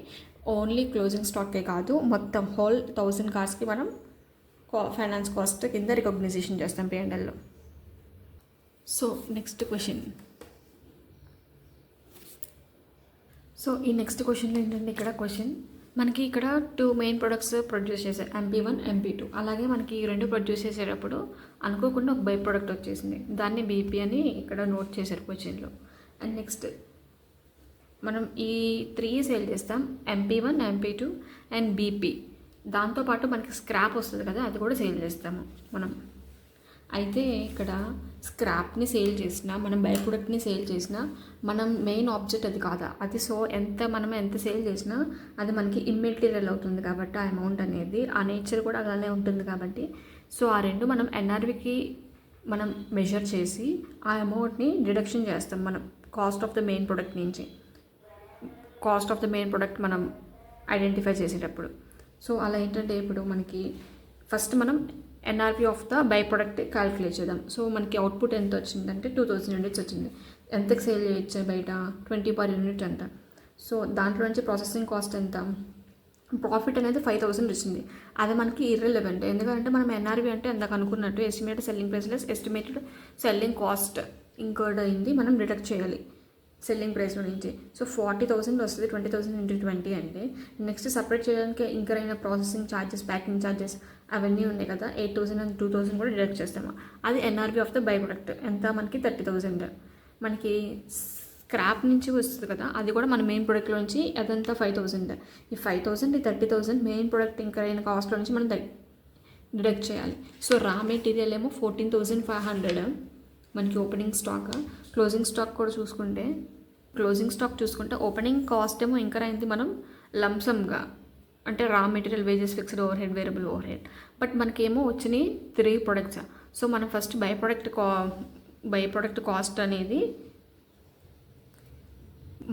ఓన్లీ క్లోజింగ్ స్టాకే కాదు మొత్తం హోల్ 1,000 కార్స్కి మనం ఫైనాన్స్ కాస్ట్ కింద రికగ్నైజేషన్ చేస్తాం P&Lలో. So next question. సో ఈ నెక్స్ట్ క్వశ్చన్లో ఏంటంటే ఇక్కడ క్వశ్చన్ మనకి ఇక్కడ 2 మెయిన్ ప్రొడక్ట్స్ ప్రొడ్యూస్ చేశారు, MP1 MP2. అలాగే మనకి ఈ 2 ప్రొడ్యూస్ చేసేటప్పుడు అనుకోకుండా ఒక బై ప్రోడక్ట్ వచ్చేసింది, దాన్ని BP అని ఇక్కడ నోట్ చేశారు క్వశ్చన్లో. అండ్ నెక్స్ట్ మనం ఈ 3 సేల్ చేస్తాం, MP1 MP2 అండ్ BP. దాంతోపాటు మనకి స్క్రాప్ వస్తుంది కదా, అది కూడా సేల్ చేస్తాము మనం. అయితే ఇక్కడ స్క్రాప్ని సేల్ చేసినా మనం బై ప్రొడక్ట్ని సేల్ చేసినా మనం మెయిన్ ఆబ్జెక్ట్ అది కాదా అది. సో మనం ఎంత సేల్ చేసినా అది మనకి ఇమ్మెటీరియల్ అవుతుంది కాబట్టి ఆ అమౌంట్ అనేది ఆ నేచర్ కూడా అలానే ఉంటుంది కాబట్టి సో ఆ రెండు మనం NRVకి మనం మెజర్ చేసి ఆ అమౌంట్ని డిడక్షన్ చేస్తాం మనం cost of the main product నుంచి. Cost of the main product మనం ఐడెంటిఫై చేసేటప్పుడు సో అలా ఏంటంటే ఇప్పుడు మనకి ఫస్ట్ మనం NRV of the by product calculate చేద్దాం. సో మనకి అవుట్పుట్ ఎంత వచ్చిందంటే 2,000 యూనిట్స్ వచ్చింది. ఎంతకు సేల్ చేయొచ్చు బయట 20 per యూనిట్ ఎంత. సో దాంట్లో నుంచి ప్రాసెసింగ్ కాస్ట్ ఎంత, ప్రాఫిట్ అనేది 5,000 వచ్చింది. అది మనకి ఇర్రెలెవెంట్, ఎందుకంటే మనం NRV అంటే ఎందాక అనుకున్నట్టు estimated selling price less estimated selling cost incurred అయింది మనం డిడక్ట్ చేయాలి సెల్లింగ్ ప్రైస్లో నుంచి. సో 40,000 వస్తుంది, 20,000 into 20 అంటే. నెక్స్ట్ సపరేట్ చేయడానికి ఇంకర్ అయిన ప్రాసెసింగ్ ఛార్జెస్, ప్యాకింగ్ ఛార్జెస్ అవన్నీ ఉన్నాయి కదా, 8,000 and 2,000 కూడా డిడక్ట్ చేస్తాము. అది NRV of the by product ఎంత మనకి 30,000. మనకి స్క్రాప్ నుంచి వస్తుంది కదా, అది కూడా మన మెయిన్ ప్రొడక్ట్లో నుంచి అదంతా 5,000. ఈ 5,000 ఈ 30,000 మెయిన్ ప్రొడక్ట్ ఇంకర్ అయిన కాస్ట్లో నుంచి మనం డిడక్ట్ చేయాలి. సో రా మెటీరియల్ ఏమో 14,500 మనకి ఓపెనింగ్ స్టాక్, క్లోజింగ్ స్టాక్ కూడా చూసుకుంటే ఓపెనింగ్ కాస్ట్ ఏమో ఇంకర్ అయింది మనం లంసమ్గా, అంటే raw material, wages, fixed over head, variable over head. But మనకేమో వచ్చినాయి 3 ప్రొడక్ట్స్. సో మనం ఫస్ట్ బై ప్రోడక్ట్ కాస్ట్ అనేది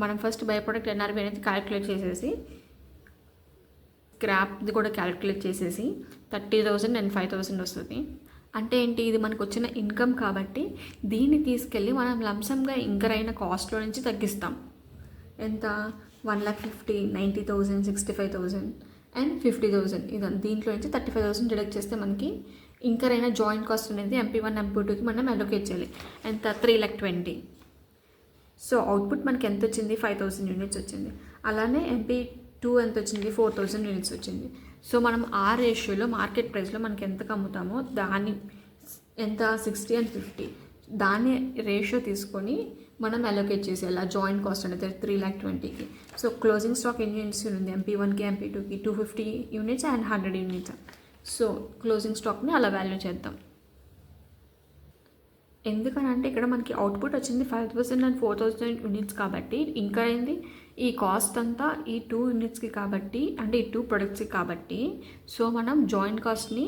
మనం ఫస్ట్ బై ప్రోడక్ట్ ఎన్ఆర్వి అనేది క్యాలిక్యులేట్ చేసేసి స్క్రాప్ది కూడా క్యాలిక్యులేట్ చేసేసి 30,000 అండ్ 5,000 వస్తుంది. అంటే ఏంటి, ఇది మనకు వచ్చిన ఇన్కమ్ కాబట్టి దీన్ని తీసుకెళ్ళి మనం లంసమ్గా ఇంకర్ అయిన కాస్ట్లో నుంచి తగ్గిస్తాం. ఎంత, 1,50,000, 90,000, 65,000 అండ్ 50,000. ఇదంతా దీంట్లో నుంచి 35,000 డిడక్ట్ చేస్తే మనకి ఇంకర్ అయిన జాయింట్ కాస్ట్ అనేది MP1 MP2కి మనం అలొకేట్ చేయాలి. ఎంత, 3,20,000. సో అవుట్పుట్ మనకి ఎంత వచ్చింది, 5,000 యూనిట్స్ వచ్చింది. అలానే MP2 ఎంత వచ్చింది, 4,000 యూనిట్స్ వచ్చింది. సో మనం ఆ రేషియోలో మార్కెట్ ప్రైస్లో మనకి ఎంతకు అమ్ముతామో దాని ఎంత, 60 and 50, దాన్ని రేషియో తీసుకొని మనం అలొకేట్ చేసేయాలి ఆ జాయింట్ కాస్ట్ అనేది 3,20,000కి. సో క్లోజింగ్ స్టాక్ ఎన్ని యూనిట్స్ ఉంది, MP1కి MP2కి 250 units and 100 units. So closing స్టాక్ని అలా వాల్యూ చేద్దాం. ఎందుకనంటే ఇక్కడ మనకి అవుట్పుట్ వచ్చింది 5,000 and 4,000 యూనిట్స్ కాబట్టి ఇంకర్ అయింది ఈ కాస్ట్ అంతా ఈ 2 యూనిట్స్కి కాబట్టి, అంటే ఈ 2 ప్రొడక్ట్స్కి కాబట్టి. సో మనం జాయింట్ కాస్ట్ని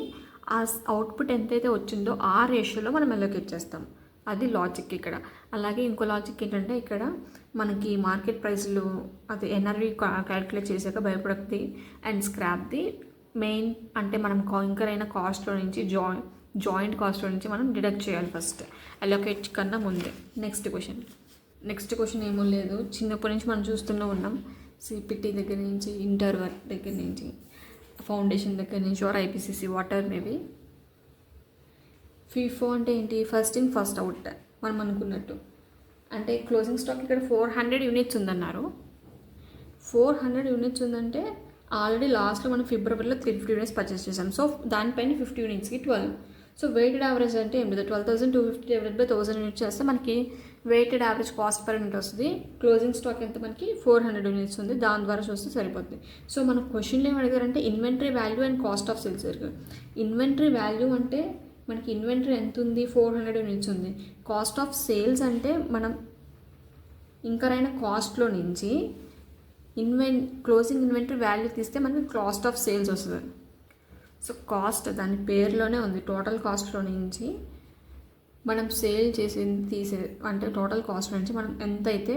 ఆ అవుట్పుట్ ఎంతైతే వచ్చిందో ఆ రేషియోలో మనం అలొకేట్ చేస్తాం. అది లాజిక్ ఇక్కడ. అలాగే ఇంకో లాజిక్ ఏంటంటే ఇక్కడ మనకి మార్కెట్ ప్రైస్లో అది ఎన్ఆర్వి క్యాలిక్యులేట్ చేశాక బై ప్రొడక్ట్ది అండ్ స్క్రాప్ది మెయిన్, అంటే మనం ఇంకర్ అయిన కాస్ట్లో నుంచి జాయింట్ కాస్ట్లో నుంచి మనం డిడక్ట్ చేయాలి ఫస్ట్ అలొకేట్ కన్నా ముందే. నెక్స్ట్ క్వశ్చన్ ఏమో లేదు, చిన్నప్పటి నుంచి మనం చూస్తూనే ఉన్నాం. సిపిటి దగ్గర నుంచి, ఇంటర్ వర్క్ దగ్గర నుంచి, ఫౌండేషన్ దగ్గర నుంచి, ఆర్ ఐపీసీసీ వాటర్ మేబీ. ఫీఫో అంటే ఏంటి, ఫస్ట్ ఇన్ ఫస్ట్ అవుట్ మనం అనుకున్నట్టు. అంటే క్లోజింగ్ స్టాక్ ఇక్కడ 400 యూనిట్స్ ఉందన్నారు. 400 యూనిట్స్ ఉందంటే ఆల్రెడీ లాస్ట్లో మనం ఫిబ్రవరిలో 350 యూనిట్స్ పర్చేస్ చేసాం. సో దానిపైన 50 యూనిట్స్కి 12. సో వెయిటెడ్ యావరేజ్ అంటే ఏం లేదు, 12,250 డివైడెడ్ బై 1000 యూనిట్స్ చేస్తే మనకి weighted average cost per unit వస్తుంది. క్లోజింగ్ స్టాక్ ఎంత, మనకి 400 యూనిట్స్ ఉంది, దాని ద్వారా చూస్తే సరిపోతుంది. సో మన క్వశ్చన్లో ఏమి అడిగారంటే inventory value and cost of sales అడిగారు. ఇన్వెంటరీ వాల్యూ అంటే మనకి ఇన్వెంటరీ ఎంత ఉంది, 400 యూనిట్స్ ఉంది. కాస్ట్ ఆఫ్ సేల్స్ అంటే మనం ఇంకర్ అయిన కాస్ట్లో నుంచి క్లోజింగ్ ఇన్వెంటరీ వాల్యూ తీస్తే మనకి కాస్ట్ ఆఫ్ సేల్స్ వస్తుంది. సో కాస్ట్ దాని పేరులోనే ఉంది, టోటల్ కాస్ట్లో నుంచి మనం సేల్ చేసింది అంటే టోటల్ కాస్ట్ నుంచి మనం ఎంతైతే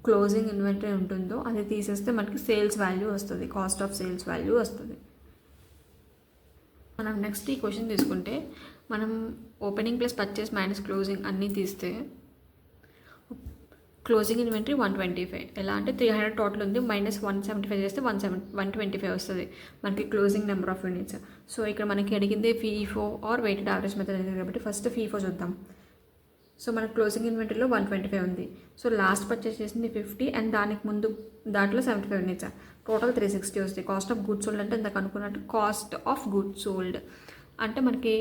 క్లోజింగ్ ఇన్వెంటరీ ఉంటుందో అది తీసేస్తే మనకి సేల్స్ వాల్యూ వస్తుంది, కాస్ట్ ఆఫ్ సేల్స్ వాల్యూ వస్తుంది. మనం నెక్స్ట్ ఈ క్వశ్చన్ తీసుకుంటే మనం opening plus purchase minus closing అన్నీ తీస్తే క్లోజింగ్ ఇన్వెంటరీ 125. ఎలా అంటే 300 టోటల్ ఉంది, మైనస్ 175 చేస్తే 125 వస్తుంది మనకి closing number of units. So ఇక్కడ మనకి అడిగింది FIFO or weighted average method అడిగింది కాబట్టి ఫస్ట్ ఫీఫో చూద్దాం. సో మనకి క్లోజింగ్ ఇన్వెంటరీలో 125 ఉంది. సో లాస్ట్ పర్చేస్ చేసింది 50 అండ్ దానికి ముందు దాంట్లో 75 యూనిట్స్, టోటల్ 360 వస్తుంది. కాస్ట్ ఆఫ్ గుడ్స్ సోల్డ్ అంటే ఇందాక అనుకున్నట్టు కాస్ట్ ఆఫ్ గుడ్స్ సోల్డ్ అంటే మనకి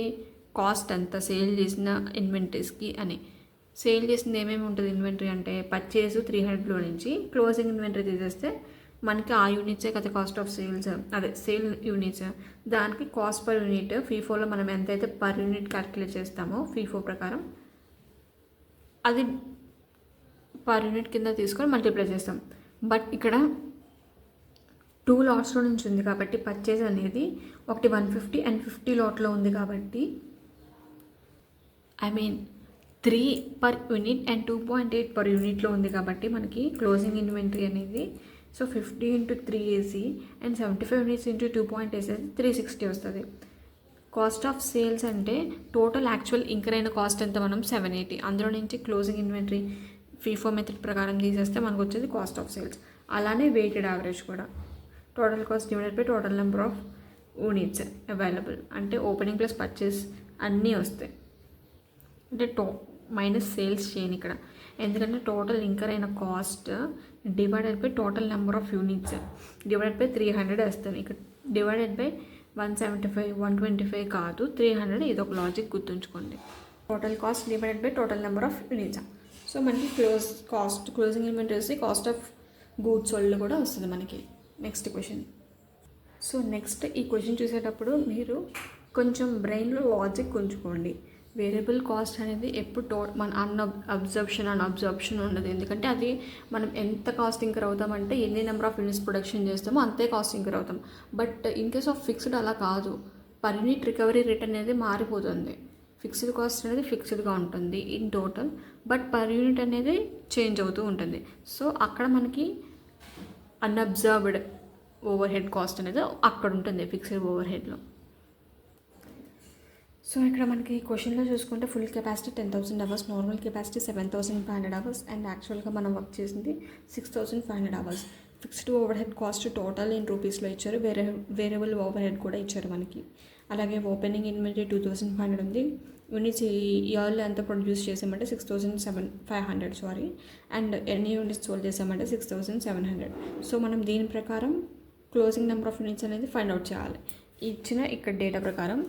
కాస్ట్ ఎంత సేల్ చేసిన ఇన్వెంటరీస్కి అని. సేల్ చేసింది ఏమేమి ఉంటుంది ఇన్వెంటరీ అంటే పర్చేస్ 300లో నుంచి క్లోజింగ్ ఇన్వెంటరీ తీసేస్తే మనకి ఆ యూనిట్సే కదా కాస్ట్ ఆఫ్ సేల్స్, అదే సేల్ యూనిట్స్. దానికి కాస్ట్ పర్ యూనిట్ ఫీఫోలో మనం ఎంతైతే పర్ యూనిట్ క్యాల్కులేట్ చేస్తామో ఫీఫో ప్రకారం అది పర్ యూనిట్ కింద తీసుకొని మల్టిప్లై చేస్తాం. బట్ ఇక్కడ 2 లాట్స్లో నుంచి ఉంది కాబట్టి పర్చేజ్ అనేది ఒకటి 150 అండ్ 50 లాట్లో ఉంది కాబట్టి 3 per యూనిట్ అండ్ 2.8 per యూనిట్లో ఉంది కాబట్టి మనకి క్లోజింగ్ ఇన్వెంటరీ అనేది సో 50 into 3 వేసి అండ్ 75 యూనిట్స్ into 2.8 వేసి 360 వస్తుంది. కాస్ట్ ఆఫ్ సేల్స్ అంటే టోటల్ యాక్చువల్ ఇంకర్ అయిన కాస్ట్ ఎంత, మనం 780, అందులో నుంచి క్లోజింగ్ ఇన్వెంటరీ ఫీఫో మెథడ్ ప్రకారం తీసేస్తే మనకు వచ్చేది కాస్ట్ ఆఫ్ సేల్స్. అలానే వెయిటెడ్ యావరేజ్ కూడా total cost divided by total number of units available అంటే ఓపెనింగ్ ప్లస్ పర్చేస్ అన్నీ వస్తాయి. అంటే మైనస్ సేల్స్ చేయను ఇక్కడ, ఎందుకంటే టోటల్ ఇంకర్ అయిన cost divided by total number of units divided by 300 వేస్తాను. ఇక్కడ డివైడెడ్ బై 175 125 కాదు 300, ఇది ఒక లాజిక్ గుర్తుంచుకోండి. Total cost divided by total number of units. So మనకి closing inventory cost of goods sold కూడా వస్తుంది మనకి. Next question. సో నెక్స్ట్ ఈ క్వశ్చన్ చూసేటప్పుడు మీరు కొంచెం బ్రెయిన్లో లాజిక్ ఉంచుకోండి. వేరియబుల్ కాస్ట్ అనేది ఎప్పుడు మన అబ్జర్ప్షన్ ఉండదు. ఎందుకంటే అది మనం ఎంత కాస్ట్ ఇంకర్ అవుతామంటే ఎన్ని నెంబర్ ఆఫ్ యూనిట్స్ ప్రొడక్షన్ చేస్తామో అంతే కాస్ట్ ఇంకర్ అవుతాం. But in case of fixed అలా కాదు, పర్ యూనిట్ రికవరీ రేట్ అనేది మారిపోతుంది. ఫిక్స్డ్ కాస్ట్ అనేది ఫిక్స్డ్గా ఉంటుంది in total, but per unit అనేది చేంజ్ అవుతూ ఉంటుంది. సో అక్కడ మనకి అన్అబ్జర్వ్డ్ ఓవర్ హెడ్ కాస్ట్ అనేది అక్కడ ఉంటుంది ఫిక్స్డ్ ఓవర్ హెడ్లో. సో ఇక్కడ మనకి క్వశ్చన్లో చూసుకుంటే full capacity 10,000 hours, normal capacity 7,500 hours and యాక్చువల్గా మనం వర్క్ చేసింది 6,500 hours. Fixed over head cost total in రూపీస్లో ఇచ్చారు, వేరియబుల్ ఓవర్ హెడ్ కూడా ఇచ్చారు మనకి. అలాగే ఓపెనింగ్ ఇన్వెంటరీ 2,500 ఉంది. యూనిట్స్ ఇయర్లో ఎంత ప్రొడ్యూస్ చేసామంటే 6,500 అండ్ ఎన్ని యూనిట్స్ సోల్డ్ చేసామంటే 6,700. సో మనం దీని ప్రకారం క్లోజింగ్ నెంబర్ ఆఫ్ యూనిట్స్ అనేది ఫైండ్ అవుట్ చేయాలి ఇచ్చిన ఇక్కడ డేటా ప్రకారం.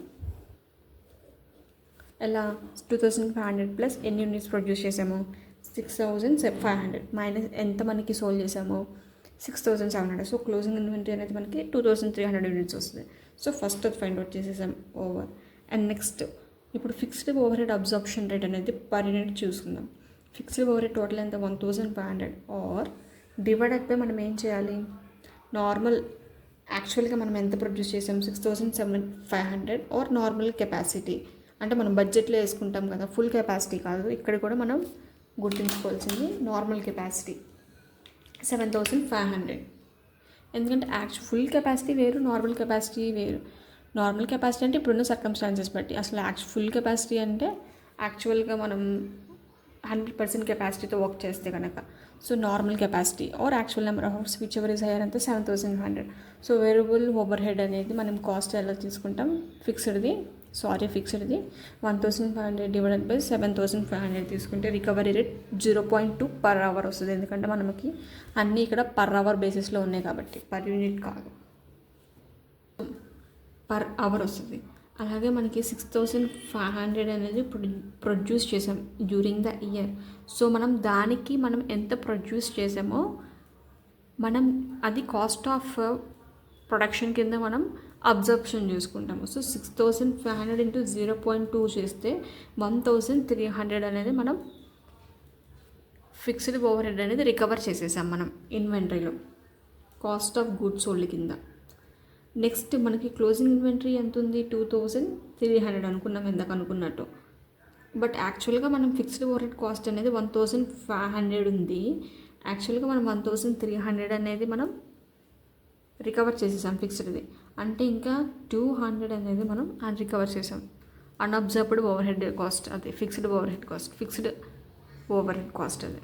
ఎలా 2,500 ప్లస్ ఎన్ని యూనిట్స్ ప్రొడ్యూస్ చేసాము 6,500 మైనస్ ఎంత మనకి సోల్డ్ చేసాము 6,700. సో క్లోజింగ్ ఇన్వెంటరీ అనేది మనకి 2,300 యూనిట్స్ వస్తుంది. సో ఫస్ట్ అది ఫైండ్ అవుట్ చేసేసాం ఓవర్. అండ్ నెక్స్ట్ ఇప్పుడు fixed over head absorption rate అనేది పర్ యూనిట్ చూసుకుందాం. ఫిక్స్డ్ ఓవర్ హెడ్ టోటల్ ఎంత 1,500 ఆర్ డివైడెడ్ బై మనం ఏం చేయాలి, నార్మల్ యాక్చువల్గా మనం ఎంత ప్రొడ్యూస్ చేసాం 6,500 ఆర్ నార్మల్ కెపాసిటీ అంటే మనం బడ్జెట్లో వేసుకుంటాం కదా, ఫుల్ కెపాసిటీ కాదు. ఇక్కడ కూడా మనం గుర్తుంచుకోవాల్సింది నార్మల్ కెపాసిటీ 7,500. ఎందుకంటే ఫుల్ కెపాసిటీ వేరు, నార్మల్ కెపాసిటీ వేరు. నార్మల్ కెపాసిటీ అంటే ఇప్పుడున్న సర్కమ్స్టాన్సెస్ బట్టి, అసలు ఫుల్ కెపాసిటీ అంటే యాక్చువల్గా మనం 100% కెపాసిటీతో వర్క్ చేస్తే కనుక. So normal capacity or actual number of hours which ever is hire అంతా 7,500. సో వేరియబుల్ ఓవర్ హెడ్ అనేది మనం కాస్ట్ ఎలా తీసుకుంటాం, ఫిక్స్డ్ది 1,500 డివైడెడ్ బై 7,500 తీసుకుంటే రికవరీ రేట్ 0.2 పర్ అవర్ వస్తుంది. ఎందుకంటే మనకి అన్నీ ఇక్కడ పర్ అవర్ బేసిస్లో ఉన్నాయి కాబట్టి పర్ యూనిట్ కాదు, పర్ అవర్ వస్తుంది. అలాగే మనకి 6,500 అనేది ప్రొడ్యూస్ చేసాం డ్యూరింగ్ ద ఇయర్. సో మనం ఎంత ప్రొడ్యూస్ చేసామో మనం అది కాస్ట్ ఆఫ్ ప్రొడక్షన్ కింద మనం అబ్జర్ప్షన్ చేసుకుంటాము. సో 6,500 ఇంటూ 0.2 చేస్తే 1,300 అనేది మనం ఫిక్స్డ్ ఓవర్ హెడ్ అనేది రికవర్ చేసేసాం మనం ఇన్వెంటరీలో కాస్ట్ ఆఫ్ గూడ్స్ సోల్డ్ కింద. నెక్స్ట్ మనకి క్లోజింగ్ ఇన్వెంటరీ ఎంత ఉంది 2,300 అనుకున్నాం ఇందాక అనుకున్నట్టు. బట్ యాక్చువల్గా మనం ఫిక్స్డ్ ఓవర్ హెడ్ కాస్ట్ అనేది 1,500 ఉంది. యాక్చువల్గా మనం 1,300 అనేది మనం రికవర్ చేసేసాం ఫిక్స్డ్ది. అంటే ఇంకా 200 అనేది మనం రికవర్ చేసాం. అన్అబ్జర్వ్డ్ ఓవర్ హెడ్ కాస్ట్ అది ఫిక్స్డ్ ఓవర్ హెడ్ కాస్ట్ అది.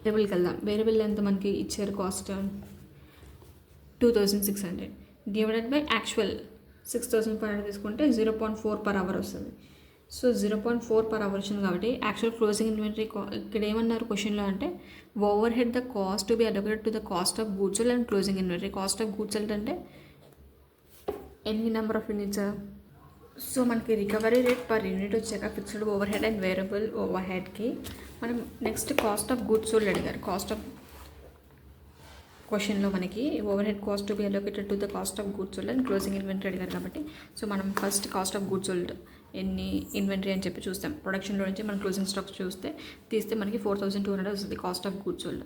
వేరియబుల్కి వెళ్దాం. వేరియబుల్ ఎంత మనకి ఇచ్చారు కాస్ట్ 2,600 డివైడెడ్ బై యాక్చువల్ 6,500 తీసుకుంటే 0.4 పర్ అవర్ వస్తుంది. సో 0.4 పర్ అవర్ వచ్చింది కాబట్టి యాక్చువల్ క్లోజింగ్ ఇన్వెంటరీ ఇక్కడ ఏమన్నారు క్వశ్చన్లో అంటే over head the cost to be allocated to the cost of goods sold and closing inventory. Cost of goods sold అంటే ఎన్ని నెంబర్ ఆఫ్ యూనిట్స్. సో మనకి రికవరీ రేట్ పర్ యూనిట్ వచ్చాక fixed over head and variable over హెడ్కి మనం next cost of goods sold అడిగారు. Cost of క్వశ్చన్లో మనకి over head cost to be allocated to the cost of goods sold and closing inventory అడిగారు కాబట్టి so మనం first cost of goods sold ఎన్ని inventory అని చెప్పి చూస్తాం. ప్రొడక్షన్లో నుంచి మనం క్లోజింగ్ స్టాక్స్ తీస్తే మనకి 4,200 వస్తుంది cost of goods sold.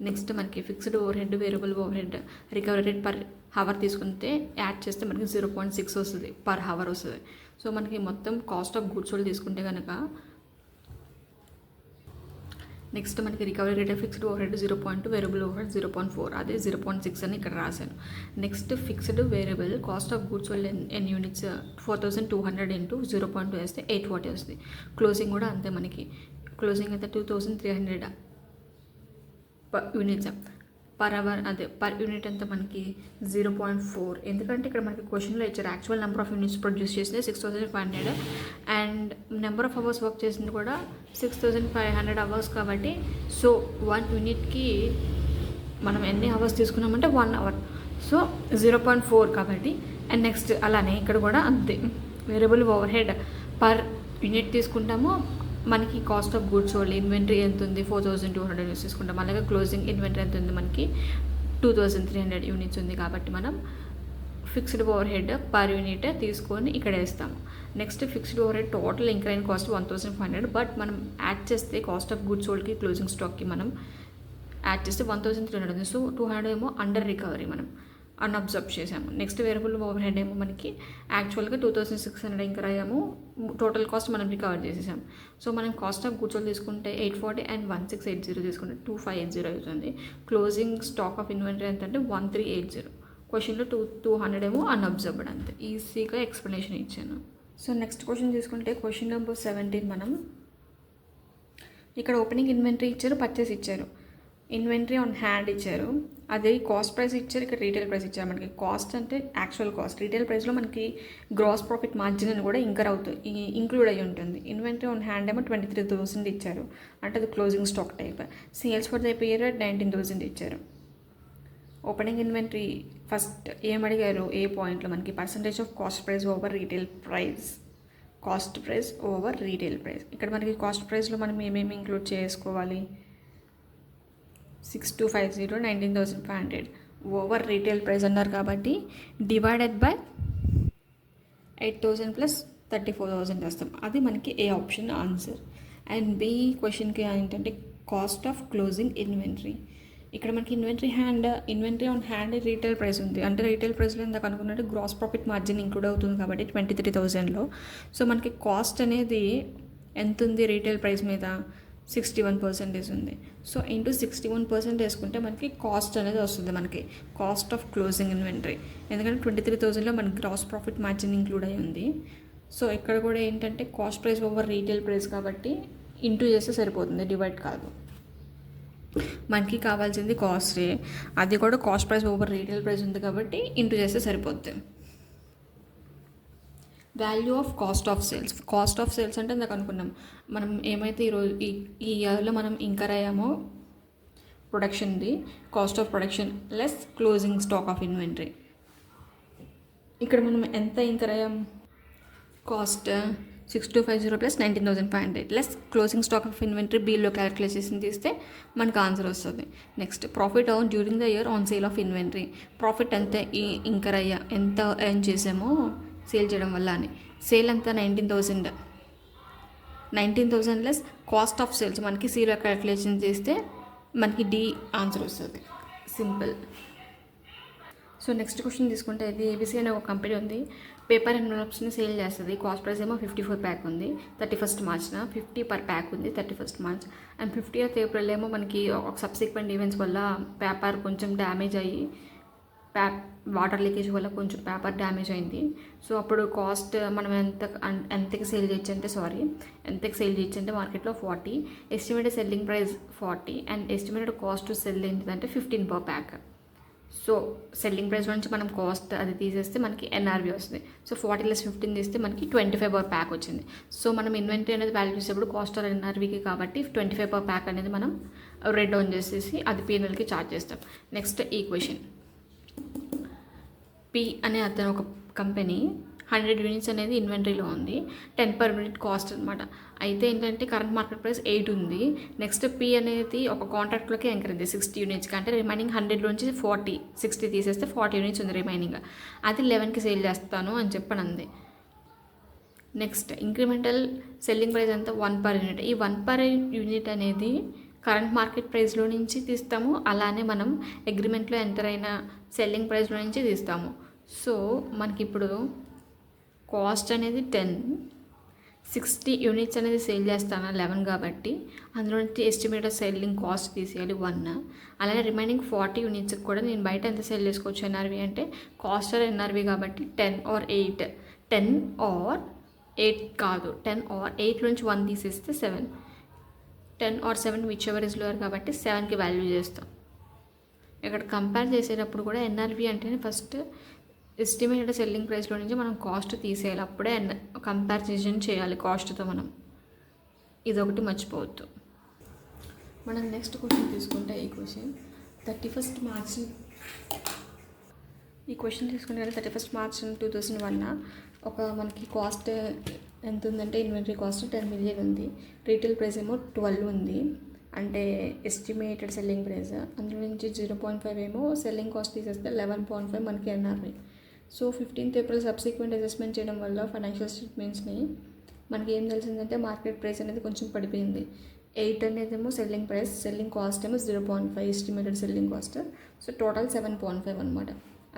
Next మనకి fixed over head variable over head recovery rate per hour తీసుకుంటే యాడ్ చేస్తే మనకి 0.6 వస్తుంది పర్ హవర్ వస్తుంది. సో మనకి మొత్తం కాస్ట్ ఆఫ్ గూడ్స్ సోల్డ్ తీసుకుంటే కనుక నెక్స్ట్ మనకి recovery rate fixed over head 0.2 variable over head 0.4 అదే 0.6 అని ఇక్కడ రాశాను. Next fixed variable cost of goods sold ఎన్ని యూనిట్స్ 4,200 ఇంటూ 0.2 వేస్తే 840 వస్తుంది. క్లోజింగ్ కూడా అంతే, మనకి క్లోజింగ్ అయితే 2,300 యూనిట్స్ పర్ అవర్. అదే పర్ యూనిట్ అంతా మనకి 0.4. ఎందుకంటే ఇక్కడ మనకి క్వశ్చన్లో ఇచ్చారు actual number of units produce చేసింది 6,500 and number of hours work చేసింది కూడా 6,500 అవర్స్ కాబట్టి సో 1 యూనిట్కి మనం ఎన్ని అవర్స్ తీసుకున్నామంటే 1 అవర్. సో 0.4 కాబట్టి. అండ్ నెక్స్ట్ అలానే ఇక్కడ కూడా అంతే variable over head per unit తీసుకుంటాము. మనకి cost of goods sold inventory ఎంత ఉంది 4,200 యూనిట్స్ తీసుకుంటాం. అలాగే క్లోజింగ్ ఇన్వెంటరీ ఎంత ఉంది మనకి 2,300 యూనిట్స్ ఉంది కాబట్టి మనం fixed over head per unit తీసుకొని ఇక్కడ వేస్తాము. Next fixed over head total incurred cost 1500, but మనం యాడ్ చేస్తే కాస్ట్ ఆఫ్ గుడ్స్ సోల్డ్కి క్లోజింగ్ స్టాక్కి మనం యాడ్ చేస్తే 1300 ఉంది. సో 200 ఏమో అండర్ రికవరీ మనం అన్అబ్జర్వ్ చేసాము. నెక్స్ట్ వేరియబుల్ ఓవర్ హెడ్ ఏమో మనకి యాక్చువల్గా 2600 ఇంకర్ అయ్యాము, టోటల్ కాస్ట్ మనం రికవర్ చేసేసాము. సో మనం కాస్ట్ ఆఫ్ గుడ్స్ తీసుకుంటే 840 అండ్ 1680 తీసుకుంటే 2580 అవుతుంది. క్లోజింగ్ స్టాక్ ఆఫ్ ఇన్వెంటరీ ఎంత అంటే 1380. క్వశ్చన్లో 200 ఏమో అన్అబ్జర్వ్డ్, అంతే. ఈజీగా ఎక్స్ప్లెనేషన్ ఇచ్చాను. సో నెక్స్ట్ క్వశ్చన్ తీసుకుంటే క్వశ్చన్ నెంబర్ 17. మనం ఇక్కడ ఓపెనింగ్ ఇన్వెంటరీ ఇచ్చారు, పర్చేస్ ఇచ్చారు, ఇన్వెంటరీ ఆన్ హ్యాండ్ ఇచ్చారు, అదే కాస్ట్ ప్రైస్ ఇచ్చారు, ఇక్కడ రీటైల్ ప్రైస్ ఇచ్చారు. మనకి కాస్ట్ అంటే యాక్చువల్ కాస్ట్, రీటైల్ ప్రైస్లో మనకి గ్రాస్ ప్రాఫిట్ మార్జిన్ అని కూడా ఇంక్లూడ్ అయ్యి ఉంటుంది. ఇన్వెంటరీ ఆన్ హ్యాండ్ ఏమో 23,000 ఇచ్చారు, అంటే అది closing stock type. Sales for the period 19,000 ఇచ్చారు. ఓపెనింగ్ ఇన్వెంటరీ ఫస్ట్ ఏమడిగారు, ఏ పాయింట్లో మనకి percentage of cost price over retail price, cost price over retail price. ఇక్కడ మనకి కాస్ట్ ప్రైస్లో మనం ఏమేమి ఇంక్లూడ్ చేసుకోవాలి, 6250 19,500 ఓవర్ రీటైల్ ప్రైస్ అన్నారు కాబట్టి డివైడెడ్ బై 8,000 ప్లస్ 34,000 వేస్తాం. అది మనకి ఏ ఆప్షన్ ఆన్సర్. అండ్ బి క్వశ్చన్కి ఏంటంటే కాస్ట్ ఆఫ్ క్లోజింగ్ ఇన్వెంటరీ. ఇక్కడ మనకి inventory on hand retail price ఉంది, అంటే రీటైల్ ప్రైస్లో ఇందాక అనుకున్నట్టు గ్రాస్ ప్రాఫిట్ మార్జిన్ ఇంక్లూడ్ అవుతుంది కాబట్టి 23,000లో. సో మనకి కాస్ట్ అనేది ఎంత ఉంది రీటైల్ ప్రైస్ మీద, 61% ఉంది. సో ఇంటూ 61% వేసుకుంటే మనకి కాస్ట్ అనేది వస్తుంది, మనకి కాస్ట్ ఆఫ్ క్లోజింగ్ ఇన్వెంటరీ. ఎందుకంటే 23,000లో మనకి గ్రాస్ ప్రాఫిట్ మార్జిన్ ఇంక్లూడ్ అయి ఉంది. సో ఇక్కడ కూడా ఏంటంటే cost price over retail price కాబట్టి ఇంటూ చేస్తే సరిపోతుంది, డివైడ్ కాదు. మనకి కావాల్సింది కాస్టే, అది కూడా cost price over retail price ఉంది కాబట్టి ఇంటూ చేస్తే సరిపోద్ది. Value of cost of sales. Cost of sales అంటే ఇందాక అనుకున్నాం, మనం ఏమైతే ఈరోజు ఈ ఇయర్లో మనం ఇంకర్ అయ్యామో ప్రొడక్షన్ది, cost of production less closing stock of inventory. ఇక్కడ మనం ఎంత ఇంకర్ అయ్యాం, cost 6250 plus 19,500 less closing stock of inventory బిల్లో క్యాలిక్యులేషన్ తీస్తే మనకు ఆన్సర్ వస్తుంది. Next profit earn during the year on sale of inventory. Profit ఎంత ఇంకర్ అయ్యా, ఎంత ఎర్న్ చేసామో సేల్ చేయడం వల్ల అని. సేల్ అంతా 19,000 లెస్ కాస్ట్ ఆఫ్ సేల్స్ మనకి సీలో క్యాలిక్యులేషన్ చేస్తే మనకి డి ఆన్సర్ వస్తుంది, సింపుల్. సో నెక్స్ట్ క్వశ్చన్ తీసుకుంటే ఇది ఏబీసీ అనే ఒక కంపెనీ ఉంది, పేపర్ ఎన్వలప్స్ని సేల్ చేస్తుంది. కాస్ట్ ప్రైస్ ఏమో 54 ప్యాక్ ఉంది 31st మార్చ్న, 50 పర్ ప్యాక్ ఉంది 31st March. And 50th April ఏమో మనకి ఒక సబ్సిక్వెంట్ ఈవెంట్స్ వల్ల పేపర్ కొంచెం డ్యామేజ్ అయ్యి వాటర్ లీకేజ్ వల్ల కొంచెం పేపర్ డ్యామేజ్ అయింది. సో అప్పుడు కాస్ట్ మనం ఎంతకి సేల్ చేయొచ్చంటే మార్కెట్లో 40, estimated selling price 40 and estimated cost to cell ఏంటిదంటే 15 per pack. So selling price నుంచి మనం కాస్ట్ అది తీసేస్తే మనకి ఎన్ఆర్వి వస్తుంది. సో 40 + 15 తీస్తే మనకి 25 పర్ ప్యాక్ వచ్చింది. సో మనం ఇన్వెంటరీ అనేది వాల్యూ చేసేప్పుడు కాస్ట్ ఆర్ ఎన్ఆర్వికి కాబట్టి 25 పర్ ప్యాక్ అనేది మనం రెడ్ డౌన్ చేసేసి అది P&Lకి చార్జ్ చేస్తాం. నెక్స్ట్ ఈక్వేషన్, పి అనే అతను ఒక కంపెనీ 100 యూనిట్స్ అనేది ఇన్వెంటరీలో ఉంది, 10 per minute కాస్ట్ అనమాట. అయితే ఏంటంటే కరెంట్ మార్కెట్ ప్రైస్ 8 ఉంది. నెక్స్ట్ పి అనేది ఒక కాంట్రాక్ట్లోకి ఎంకర్ అయింది 60 యూనిట్స్కి, అంటే రిమైనింగ్ 100లోంచి 60 తీసేస్తే 40 యూనిట్స్ ఉంది రిమైనింగ్, అది 11కి సేల్ చేస్తాను అని చెప్పని అంది. నెక్స్ట్ ఇంక్రిమెంటల్ సెల్లింగ్ ప్రైస్ అంతా 1 per unit. ఈ 1 per unit అనేది కరెంట్ మార్కెట్ ప్రైస్లో నుంచి తీస్తాము, అలానే మనం అగ్రిమెంట్లో ఎంటర్ అయిన సెల్లింగ్ ప్రైస్లో నుంచి తీస్తాము. సో మనకి ఇప్పుడు కాస్ట్ అనేది 10, 60 యూనిట్స్ అనేది సేల్ చేస్తాను 11 కాబట్టి అందులో నుంచి ఎస్టిమేటెడ్ సెల్లింగ్ కాస్ట్ తీసేయాలి 1. అలానే రిమైనింగ్ 40 యూనిట్స్కి కూడా నేను బయట ఎంత సేల్ చేసుకోవచ్చు ఎన్ఆర్వి అంటే కాస్ట్ ఆర్ ఎన్ఆర్వి కాబట్టి 10 or 8, 10 or 8 కాదు 10 or 8 నుంచి 1 తీసేస్తే 7, 10 or 7 which ever is lower కాబట్టి 7కి వాల్యూ చేస్తాం. ఇక్కడ కంపేర్ చేసేటప్పుడు కూడా ఎన్ఆర్వి అంటేనే ఫస్ట్ ఎస్టిమేటెడ్ సెల్లింగ్ ప్రైస్లో నుంచి మనం కాస్ట్ తీసేయాలి, అప్పుడే కంపారిజన్ చేయాలి కాస్ట్తో మనం. ఇదొకటి మర్చిపోవద్దు. మనం నెక్స్ట్ క్వశ్చన్ తీసుకుంటే ఈ question 31st March 31st March 2001 ఒక మనకి కాస్ట్ ఎంత ఉందంటే ఇన్వెంటరీ కాస్ట్ 10 million ఉంది, రీటైల్ ప్రైస్ ఏమో 12 ఉంది, అంటే ఎస్టిమేటెడ్ సెల్లింగ్ ప్రైస్ అందులో నుంచి 0.5 ఏమో సెల్లింగ్ కాస్ట్ తీసేస్తే 11.5 మనకి NRV. So 15th April subsequent assessment చేయడం వల్ల ఫైనాన్షియల్ స్టేట్మెంట్స్ని మనకి ఏం తెలిసిందంటే మార్కెట్ ప్రైస్ అనేది కొంచెం పడిపోయింది. 8 అనేదేమో సెల్లింగ్ ప్రైస్, సెల్లింగ్ కాస్ట్ ఏమో 0.5 estimated selling cost. So total 7.5 అనమాట.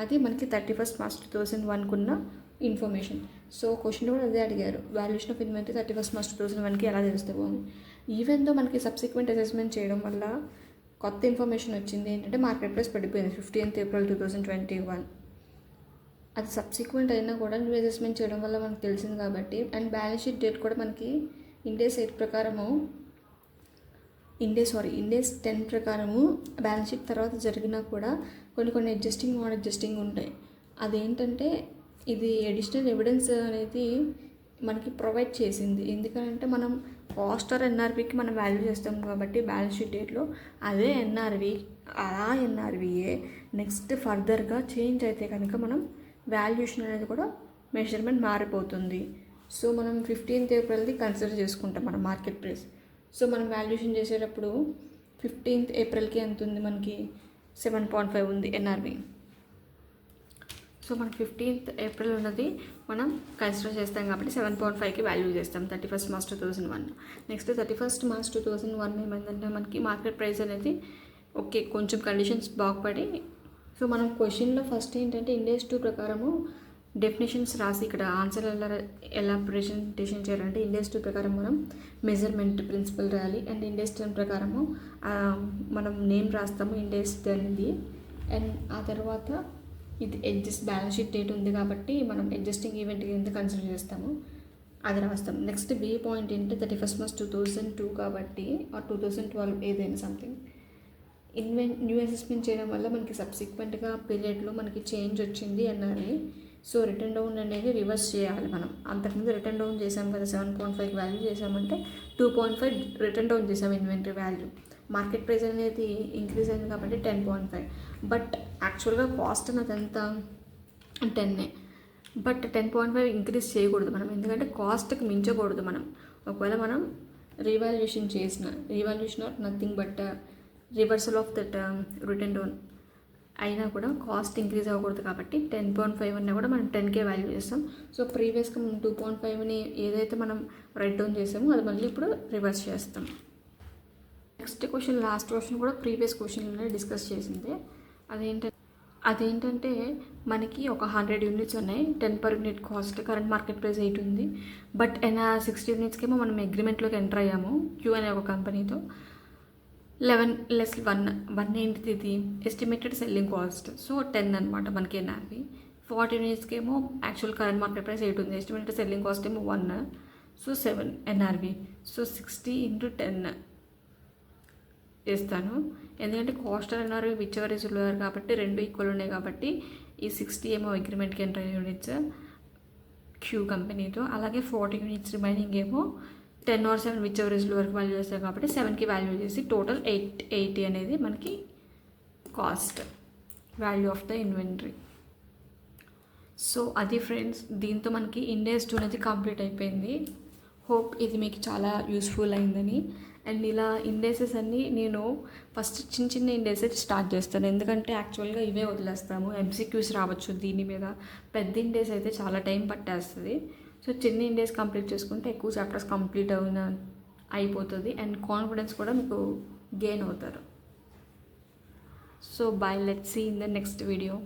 అది మనకి 31st March 2001 ఉన్న ఇన్ఫర్మేషన్. సో క్వశ్చన్ కూడా అదే అడిగారు, valuation of inventory 31st March 2001కి ఎలా తెలుస్తే బాగుంది. ఈవెన్ దో మనకి సబ్సిక్వెంట్ అసెస్మెంట్ చేయడం వల్ల కొత్త ఇన్ఫర్మేషన్ వచ్చింది ఏంటంటే మార్కెట్ ప్రైస్ పడిపోయింది 15th April 2021. అది సబ్సిక్వెంట్ అయినా కూడా న్యూ అసెస్మెంట్ చేయడం వల్ల మనకు తెలిసింది కాబట్టి. అండ్ బ్యాలెన్స్ షీట్ డేట్ కూడా మనకి ఇండెక్స్ 8 ప్రకారము ఇండెక్స్ 10 ప్రకారము బ్యాలెన్స్ షీట్ తర్వాత జరిగినా కూడా కొన్ని అడ్జస్టింగ్ నాన్ అడ్జస్టింగ్ ఉంటాయి. అదేంటంటే ఇది అడిషనల్ ఎవిడెన్స్ అనేది మనకి ప్రొవైడ్ చేసింది. ఎందుకంటే మనం కాస్ట్ ఆర్ ఎన్ఆర్వికి మనం వాల్యూ చేస్తాం కాబట్టి బ్యాలెన్స్ షీట్ డేట్లో అదే ఎన్ఆర్విఏ నెక్స్ట్ ఫర్దర్గా చేంజ్ అయితే కనుక మనం వాల్యుయేషన్ అనేది కూడా మెజర్మెంట్ మారిపోతుంది. సో మనం 15th ఏప్రిల్ది కన్సిడర్ చేసుకుంటాం మనం మార్కెట్ ప్రైస్. సో మనం వాల్యుయేషన్ చేసేటప్పుడు 15th ఏప్రిల్కి ఎంత ఉంది, మనకి 7.5 ఉంది ఎన్ఆర్వి. సో మనకి 15th ఏప్రిల్ ఉన్నది మనం కన్సిడర్ చేస్తాం కాబట్టి 7.5కి వాల్యూ చేస్తాం 31st March 2001. Next 31st March 2001 ఏమైందంటే మనకి మార్కెట్ ప్రైస్ అనేది ఓకే కొంచెం కండిషన్స్ బాగుపడి. సో మనం క్వశ్చన్లో ఫస్ట్ ఏంటంటే ఇండెక్స్ 2 ప్రకారము డెఫినేషన్స్ రాసి ఇక్కడ ఆన్సర్ ఎలా ప్రెజెంటేషన్ చేయాలంటే ఇండెక్స్ 2 ప్రకారం మనం మెజర్మెంట్ ప్రిన్సిపల్ రాయాలి. అండ్ ఇండెక్స్ 10 ప్రకారము మనం నేమ్ రాస్తాము ఇండెక్స్ 10ది. అండ్ ఆ తర్వాత ఇది బ్యాలెన్స్ షీట్ డేట్ ఉంది కాబట్టి మనం అడ్జస్టింగ్ ఈవెంట్ కింద కన్సిడర్ చేస్తాము, అది రాస్తాం. నెక్స్ట్ బి పాయింట్ ఏంటంటే 31st March 2002 కాబట్టి ఆ 2012 ఏదైనా సంథింగ్ న్యూ అసెస్మెంట్ చేయడం వల్ల మనకి సబ్సిక్వెంట్గా పీరియడ్లో మనకి చేంజ్ వచ్చింది అన్నది. సో రిటర్న్ డౌన్ అనేది రివర్స్ చేయాలి మనం. అంతకుముందు రిటర్న్ డౌన్ చేసాం కదా, 7.5 వాల్యూ చేసామంటే 2.5 రిటర్న్ డౌన్ చేసాం ఇన్వెంటరీ వాల్యూ. మార్కెట్ ప్రైస్ అనేది ఇంక్రీజ్ అయింది కాబట్టి 10.5. బట్ యాక్చువల్గా కాస్ట్ అన్నది ఎంత 10. బట్ 10.5 ఇంక్రీజ్ చేయకూడదు మనం, ఎందుకంటే కాస్ట్కి మించకూడదు మనం. ఒకవేళ మనం revaluation or nothing but reversal of that written down అయినా కూడా కాస్ట్ ఇంక్రీజ్ అవ్వకూడదు కాబట్టి 10.5 అన్నా కూడా మనం 10K వాల్యూ చేస్తాం. సో ప్రీవియస్గా మనం 2.5ని ఏదైతే మనం రైట్ డౌన్ చేసామో అది మళ్ళీ ఇప్పుడు రివర్స్ చేస్తాం. నెక్స్ట్ క్వశ్చన్, లాస్ట్ క్వశ్చన్ కూడా ప్రీవియస్ క్వశ్చన్లోనే డిస్కస్ చేసిందే. అదేంటంటే మనకి ఒక 100 యూనిట్స్ ఉన్నాయి, 10 per unit cost, current market price 8 ఉంది. బట్ 60 యూనిట్స్కేమో మనం అగ్రిమెంట్లోకి ఎంటర్ అయ్యాము క్యూ అనే ఒక కంపెనీతో. 11 ఏంటిది ఇది ఎస్టిమేటెడ్ సెల్లింగ్ కాస్ట్. సో 10 అనమాట మనకి ఎన్ఆర్వి. 40 యూనిట్స్కి ఏమో యాక్చువల్ కరెంట్ మార్కెట్ ప్రైస్ 8 ఉంది, ఎస్టిమేటెడ్ సెల్లింగ్ కాస్ట్ ఏమో 1. So 7 NRV. సో 60 × 10 చేస్తాను, ఎందుకంటే cost NRV which ever is lower కాబట్టి రెండు ఈక్వల్ ఉన్నాయి కాబట్టి. ఈ 60 ఏమో అగ్రిమెంట్కి ఎంటర్ అయ్యే యూనిట్స్ క్యూ కంపెనీతో, అలాగే 40 యూనిట్స్ రిమైనింగ్ ఏమో 10 or 7 విచ్ ఎవర్ ఇస్ లోవర్కి వాల్యూ చేస్తారు కాబట్టి 7కి వాల్యూ చేసి టోటల్ 880 అనేది మనకి cost value of the inventory. So అది ఫ్రెండ్స్, దీంతో మనకి ఇండెక్స్ 2 అనేది కంప్లీట్ అయిపోయింది. హోప్ ఇది మీకు చాలా యూస్ఫుల్ అయిందని. అండ్ ఇలా ఇండెక్సెస్ అన్నీ నేను ఫస్ట్ చిన్న ఇండెక్సెస్ స్టార్ట్ చేస్తాను, ఎందుకంటే యాక్చువల్గా ఇవే వదిలేస్తాము, ఎంసీక్యూస్ రావచ్చు దీని మీద. పెద్ద ఇండెక్స్ అయితే చాలా టైం పట్టేస్తుంది. సో చిన్న ఇండెక్స్ కంప్లీట్ చేసుకుంటే ఎక్కువ చాప్టర్స్ కంప్లీట్ అయిపోతుంది అండ్ కాన్ఫిడెన్స్ కూడా మీకు గెయిన్ అవుతారు. So bye, let's see in the next video.